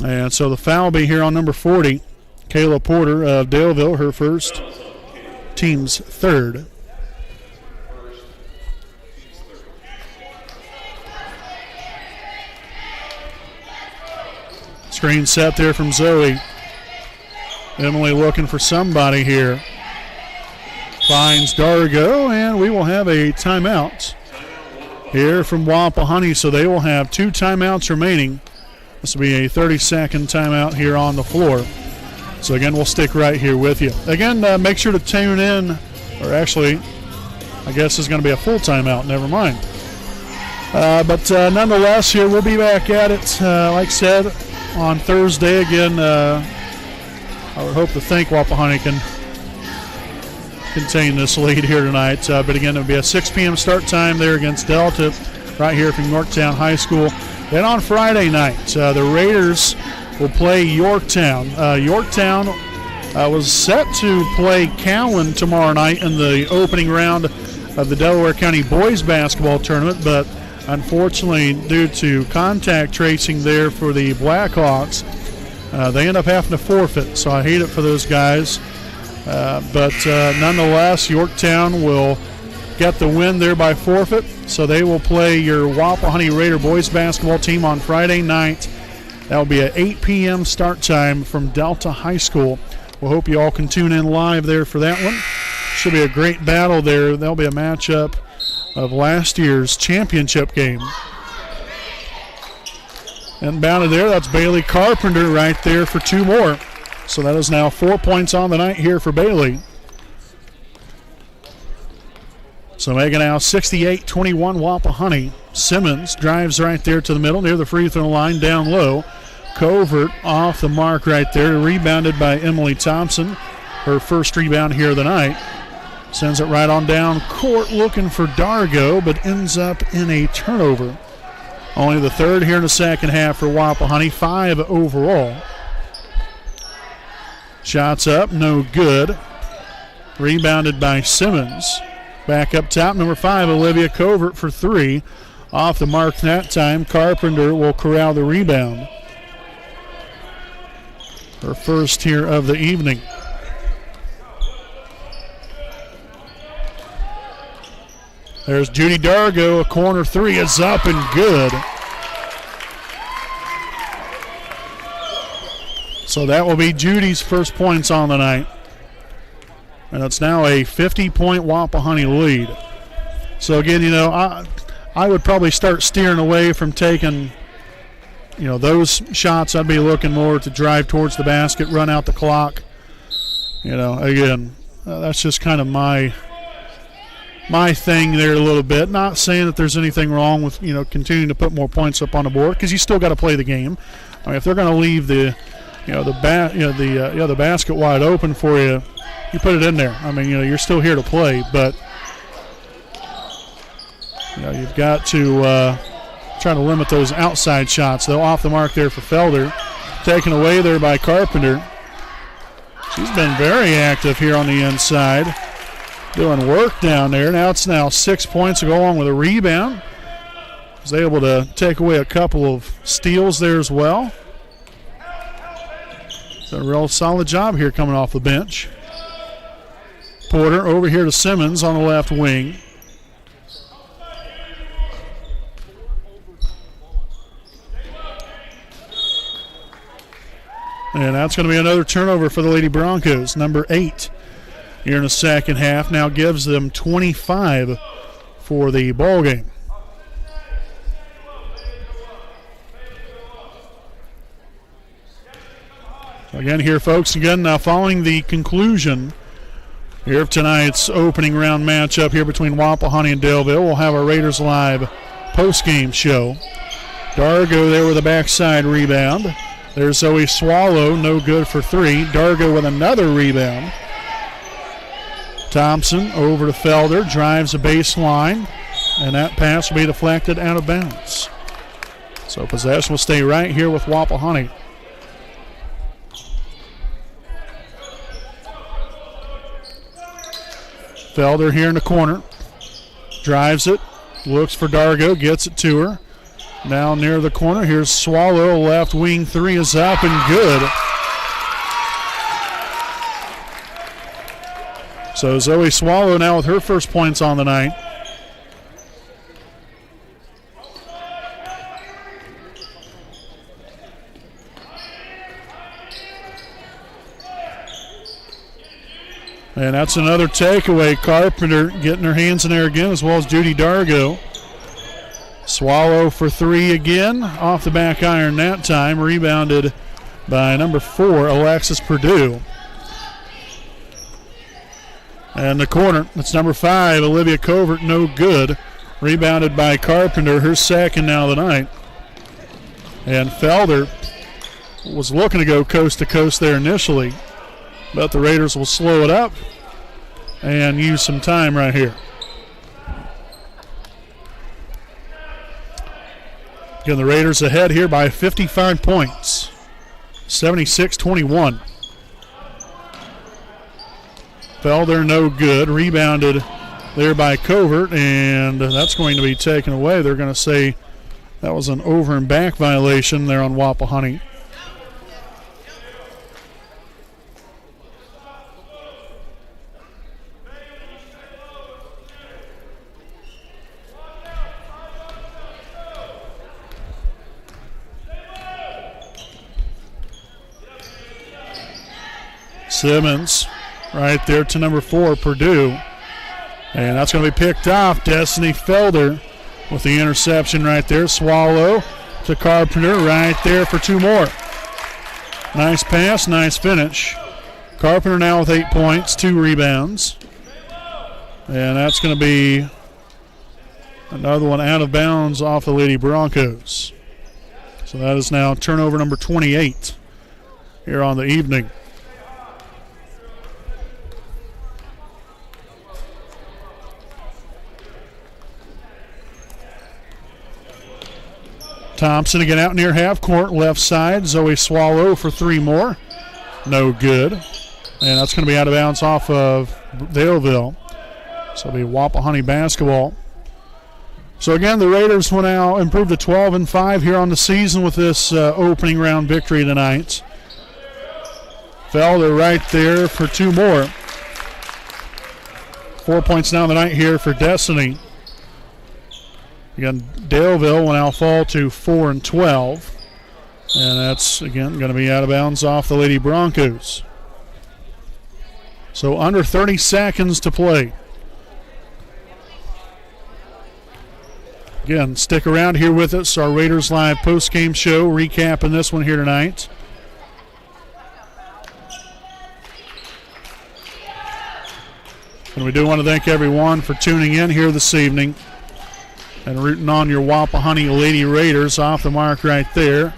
And so the foul will be here on number 40, Kayla Porter of Daleville, her first, team's third. Screen set there from Zoe. Emily looking for somebody here. Finds Dargo, and we will have a timeout here from Wapahani. So they will have 2 timeouts remaining. This will be a 30-second timeout here on the floor. So again, we'll stick right here with you. Again, make sure to tune in, or actually, I guess it's going to be a full timeout. Never mind. But nonetheless, here we'll be back at it, like I said, on Thursday. Again, I would hope to think Wapahani can contain this lead here tonight. But again, it'll be a 6 p.m. start time there against Delta, right here from Yorktown High School. Then on Friday night, the Raiders will play Yorktown. Yorktown was set to play Cowan tomorrow night in the opening round of the Delaware County Boys Basketball Tournament, but unfortunately, due to contact tracing there for the Blackhawks, they end up having to forfeit. So I hate it for those guys. But nonetheless, Yorktown will get the win there by forfeit. So they will play your Wapahani Raider boys basketball team on Friday night. That will be at 8 p.m. start time from Delta High School. We'll hope you all can tune in live there for that one. Should be a great battle there. That'll be a matchup of last year's championship game. And bounded there, that's Bailey Carpenter right there for 2 more. So that is now 4 points on the night here for Bailey. So making now 68-21 Wapahani. Simmons drives right there to the middle near the free throw line down low. Covert off the mark right there, rebounded by Emily Thompson. Her first rebound here of the night. Sends it right on down court looking for Dargo, but ends up in a turnover. Only the third here in the second half for Wapahani, 5 overall. Shots up, no good. Rebounded by Simmons. Back up top, number 5, Olivia Covert for 3. Off the mark that time, Carpenter will corral the rebound. Her first here of the evening. There's Judy Dargo, a corner 3 is up and good. So that will be Judy's first points on the night. And it's now a 50-point Wapahani lead. So again, you know, I would probably start steering away from taking, you know, those shots. I'd be looking more to drive towards the basket, run out the clock. You know, again, that's just kind of my thing there a little bit. Not saying that there's anything wrong with, you know, continuing to put more points up on the board, because you still got to play the game. I mean, if they're going to leave the basket wide open for you, you put it in there. I mean, you know, you're still here to play, but you know, you've got to try to limit those outside shots. Though off the mark there for Felder, taken away there by Carpenter. She's been very active here on the inside, doing work down there. Now it's 6 points to go along with a rebound. Was able to take away a couple of steals there as well. It's a real solid job here coming off the bench. Porter over here to Simmons on the left wing. And that's going to be another turnover for the Lady Broncos. Number 8 here in the second half now gives them 25 for the ball game. Again here, folks, following the conclusion here of tonight's opening round matchup here between Wapahani and Daleville, we'll have our Raiders Live post-game show. Dargo there with a backside rebound. There's Zoe Swallow, no good for 3. Dargo with another rebound. Thompson over to Felder, drives a baseline, and that pass will be deflected out of bounds. So possession will stay right here with Wapahani. Felder here in the corner. Drives it. Looks for Dargo. Gets it to her. Now near the corner. Here's Swallow. Left wing 3 is up and good. So Zoe Swallow now with her first points on the night. And that's another takeaway. Carpenter getting her hands in there again, as well as Judy Dargo. Swallow for 3 again. Off the back iron that time. Rebounded by number 4, Alexis Perdue. And the corner, that's number 5, Olivia Covert, no good. Rebounded by Carpenter, her second now of the night. And Felder was looking to go coast to coast there initially, but the Raiders will slow it up and use some time right here. Again, the Raiders ahead here by 55 points, 76-21. Felder no good, rebounded there by Covert, and that's going to be taken away. They're going to say that was an over and back violation there on Wapahani. Simmons right there to number 4, Perdue. And that's going to be picked off. Destiny Felder with the interception right there. Swallow to Carpenter right there for 2 more. Nice pass, nice finish. Carpenter now with 8 points, 2 rebounds. And that's going to be another one out of bounds off the Lady Broncos. So that is now turnover number 28 here on the evening. Thompson again out near half court, left side. Zoe Swallow for 3 more. No good. And that's going to be out of bounds off of Daleville. So it'll be Wapahani basketball. So again, the Raiders will now improve to 12-5 here on the season with this opening round victory tonight. Felder right there for 2 more. 4 points now in the night here for Destiny. Again, Daleville will now fall to 4-12. And that's, again, going to be out of bounds off the Lady Broncos. So under 30 seconds to play. Again, stick around here with us. Our Raiders Live post-game show, recapping this one here tonight. And we do want to thank everyone for tuning in here this evening and rooting on your Wapahani Lady Raiders. Off the mark right there.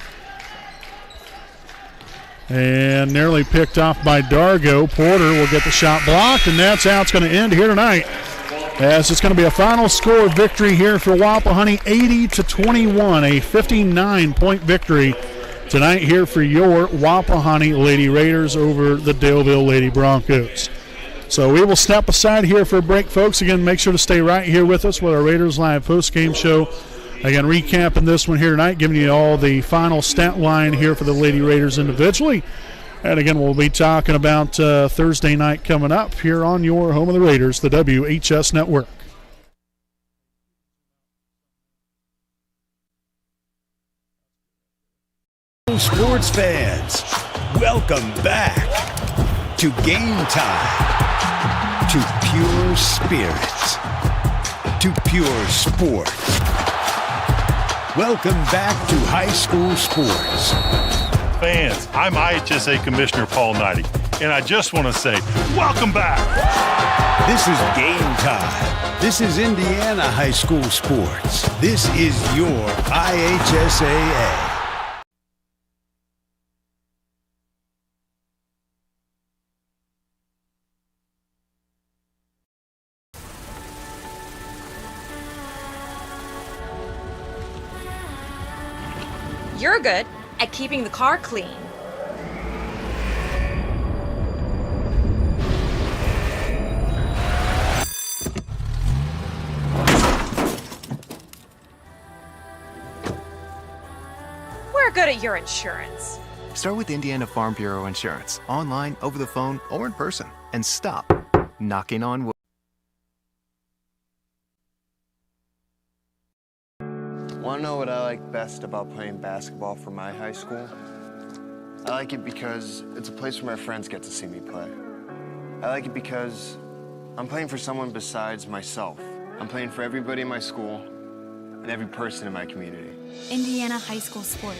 And nearly picked off by Dargo. Porter will get the shot blocked, and that's how it's going to end here tonight. As it's going to be a final score victory here for Wapahani, 80-21, a 59-point victory tonight here for your Wapahani Lady Raiders over the Daleville Lady Broncos. So we will step aside here for a break, folks. Again, make sure to stay right here with us with our Raiders Live post-game show. Again, recapping this one here tonight, giving you all the final stat line here for the Lady Raiders individually. And again, we'll be talking about Thursday night coming up here on your home of the Raiders, the WHS Network. Sports fans, welcome back to Game Time, to pure spirits, to pure sport. Welcome back to high school sports. Fans, I'm IHSA Commissioner Paul Knighty, and I just want to say, welcome back. This is game time. This is Indiana high school sports. This is your IHSAA. You're good at keeping the car clean. We're good at your insurance. Start with Indiana Farm Bureau Insurance, online, over the phone, or in person, and stop knocking on wood. Want to know what I like best about playing basketball for my high school? I like it because it's a place where my friends get to see me play. I like it because I'm playing for someone besides myself. I'm playing for everybody in my school and every person in my community. Indiana high school sports.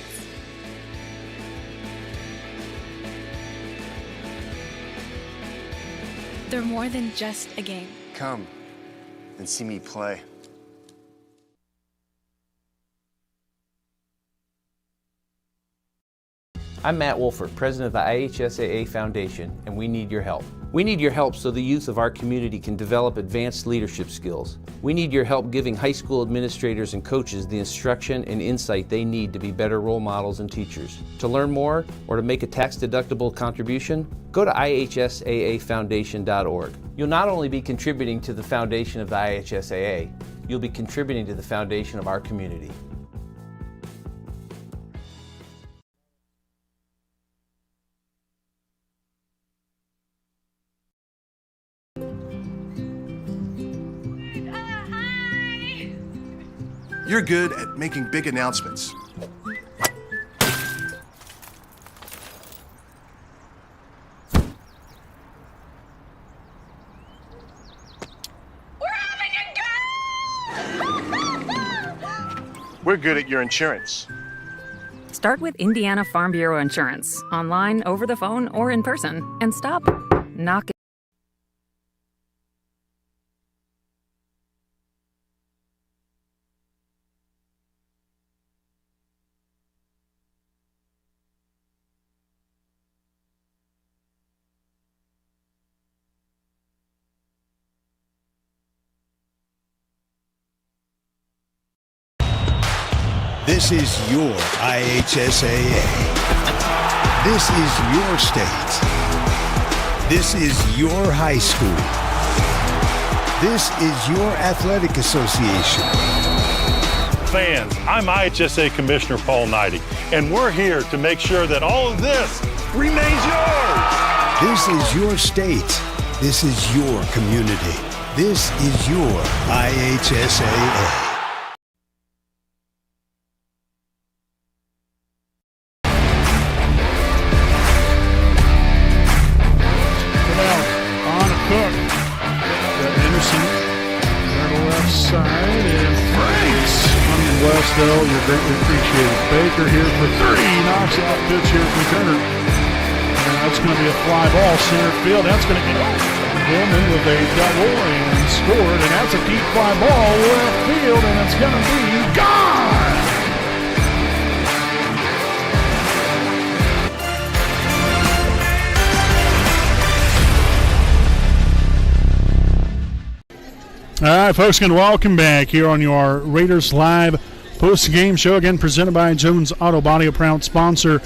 They're more than just a game. Come and see me play. I'm Matt Wolford, president of the IHSAA Foundation, and we need your help. We need your help so the youth of our community can develop advanced leadership skills. We need your help giving high school administrators and coaches the instruction and insight they need to be better role models and teachers. To learn more or to make a tax-deductible contribution, go to ihsaafoundation.org. You'll not only be contributing to the foundation of the IHSAA, you'll be contributing to the foundation of our community. You're good at making big announcements. We're good at your insurance. Start with Indiana Farm Bureau Insurance, online, over the phone, or in person, and stop knocking. This is your IHSAA. This is your state. This is your high school. This is your athletic association. Fans, I'm IHSA Commissioner Paul Knighty, and we're here to make sure that all of this remains yours. This is your state. This is your community. This is your IHSAA. You're greatly appreciated. Baker here for three. Knocks out pitch here from Turner. And that's going to be a fly ball center field. That's going to get Hillman with a double and scored. And that's a deep fly ball left field. And it's going to be gone. All right, folks, and welcome back here on your Raiders Live post-game show, again presented by Jones Auto Body, a proud sponsor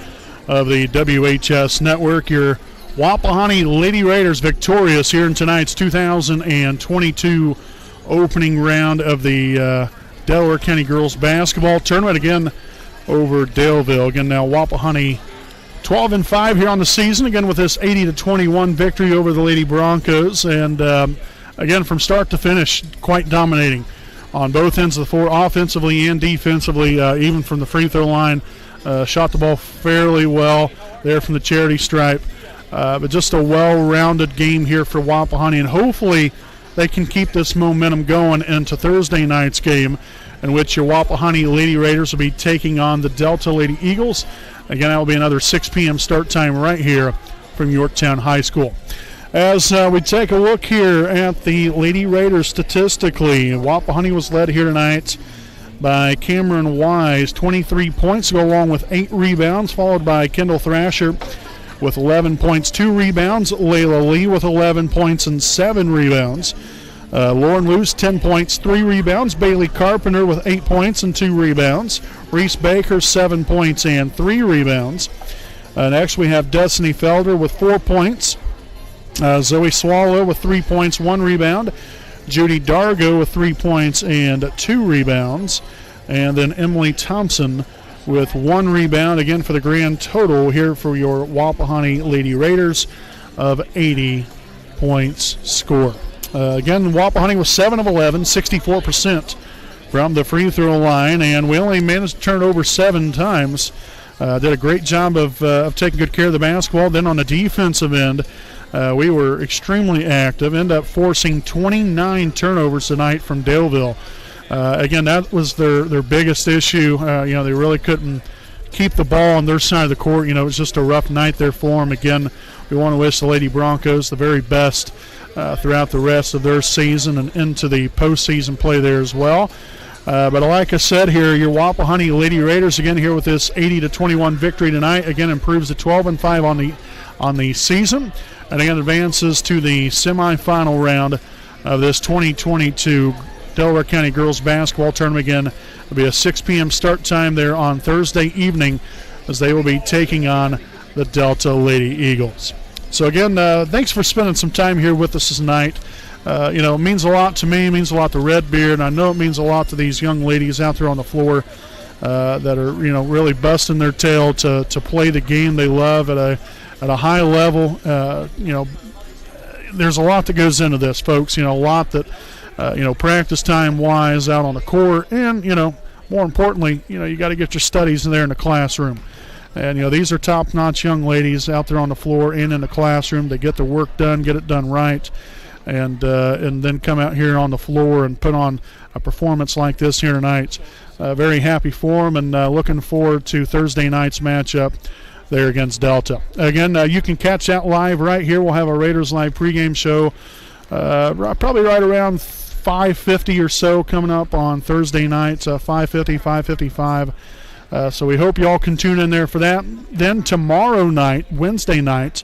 of the WHS Network. Your Wapahani Lady Raiders victorious here in tonight's 2022 opening round of the Delaware County Girls Basketball Tournament, again over Daleville. Again, now Wapahani 12-5 here on the season, again with this 80-21 victory over the Lady Broncos, and again from start to finish quite dominating on both ends of the floor, offensively and defensively, even from the free throw line. Shot the ball fairly well there from the charity stripe. But just a well-rounded game here for Wapahani, and hopefully they can keep this momentum going into Thursday night's game, in which your Wapahani Lady Raiders will be taking on the Delta Lady Eagles. Again, that will be another 6 p.m. start time right here from Yorktown High School. As we take a look here at the Lady Raiders statistically, Wapahani was led here tonight by Cameron Wise, 23 points, go along with 8 rebounds, followed by Kendall Thrasher with 11 points, 2 rebounds. Layla Lee with 11 points and 7 rebounds. Lauren Luce, 10 points, 3 rebounds. Bailey Carpenter with 8 points and 2 rebounds. Reese Baker, 7 points and 3 rebounds. Next we have Destiny Felder with 4 points. Zoe Swallow with 3 points, 1 rebound. Judy Dargo with 3 points and 2 rebounds. And then Emily Thompson with 1 rebound, again for the grand total here for your Wapahani Lady Raiders of 80 points scored. Again, Wapahani was 7 of 11, 64% from the free throw line, and we only managed to turn it over 7 times. Did a great job of taking good care of the basketball. Then on the defensive end, we were extremely active, ended up forcing 29 turnovers tonight from Daleville. Again, that was their biggest issue. They really couldn't keep the ball on their side of the court. It was just a rough night there for them. Again, we want to wish the Lady Broncos the very best throughout the rest of their season and into the postseason play there as well. But like I said here, your Wapahani Lady Raiders again here with this 80-21 victory tonight. Again, improves to 12-5 on the season, and again advances to the semifinal round of this 2022 Delaware County Girls Basketball Tournament. Again, it'll be a 6 p.m. start time there on Thursday evening as they will be taking on the Delta Lady Eagles. So again, thanks for spending some time here with us tonight. It means a lot to me, it means a lot to Redbeard, and I know it means a lot to these young ladies out there on the floor that are, really busting their tail to play the game they love at a high level. There's a lot that goes into this, folks. A lot that, practice time wise out on the court, and more importantly, you got to get your studies in there in the classroom. And these are top-notch young ladies out there on the floor and in the classroom. They get their work done, get it done right, and then come out here on the floor and put on a performance like this here tonight. Very happy for them, and looking forward to Thursday night's matchup there against Delta. Again, you can catch that live right here. We'll have a Raiders Live pregame show probably right around 5:50 or so coming up on Thursday night, 5:50, 5:55. So we hope you all can tune in there for that. Then tomorrow night, Wednesday night,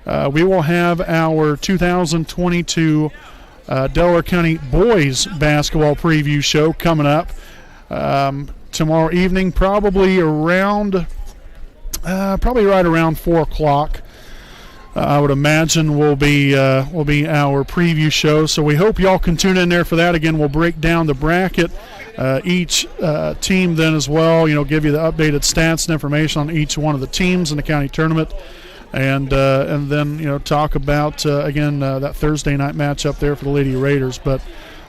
we will have our 2022 Delaware County Boys Basketball Preview Show coming up tomorrow evening, probably right around 4 o'clock. I would imagine will be our preview show. So we hope y'all can tune in there for that. Again, we'll break down the bracket, each team then as well. Give you the updated stats and information on each one of the teams in the county tournament, and then talk about again that Thursday night matchup there for the Lady Raiders. But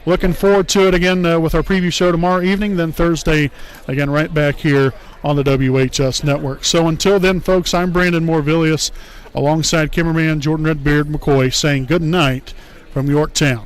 looking forward to it again with our preview show tomorrow evening. Then Thursday again right back here on the WHS Network. So until then, folks, I'm Brandon Morvillius, alongside cameraman Jordan Redbeard McCoy, saying good night from Yorktown.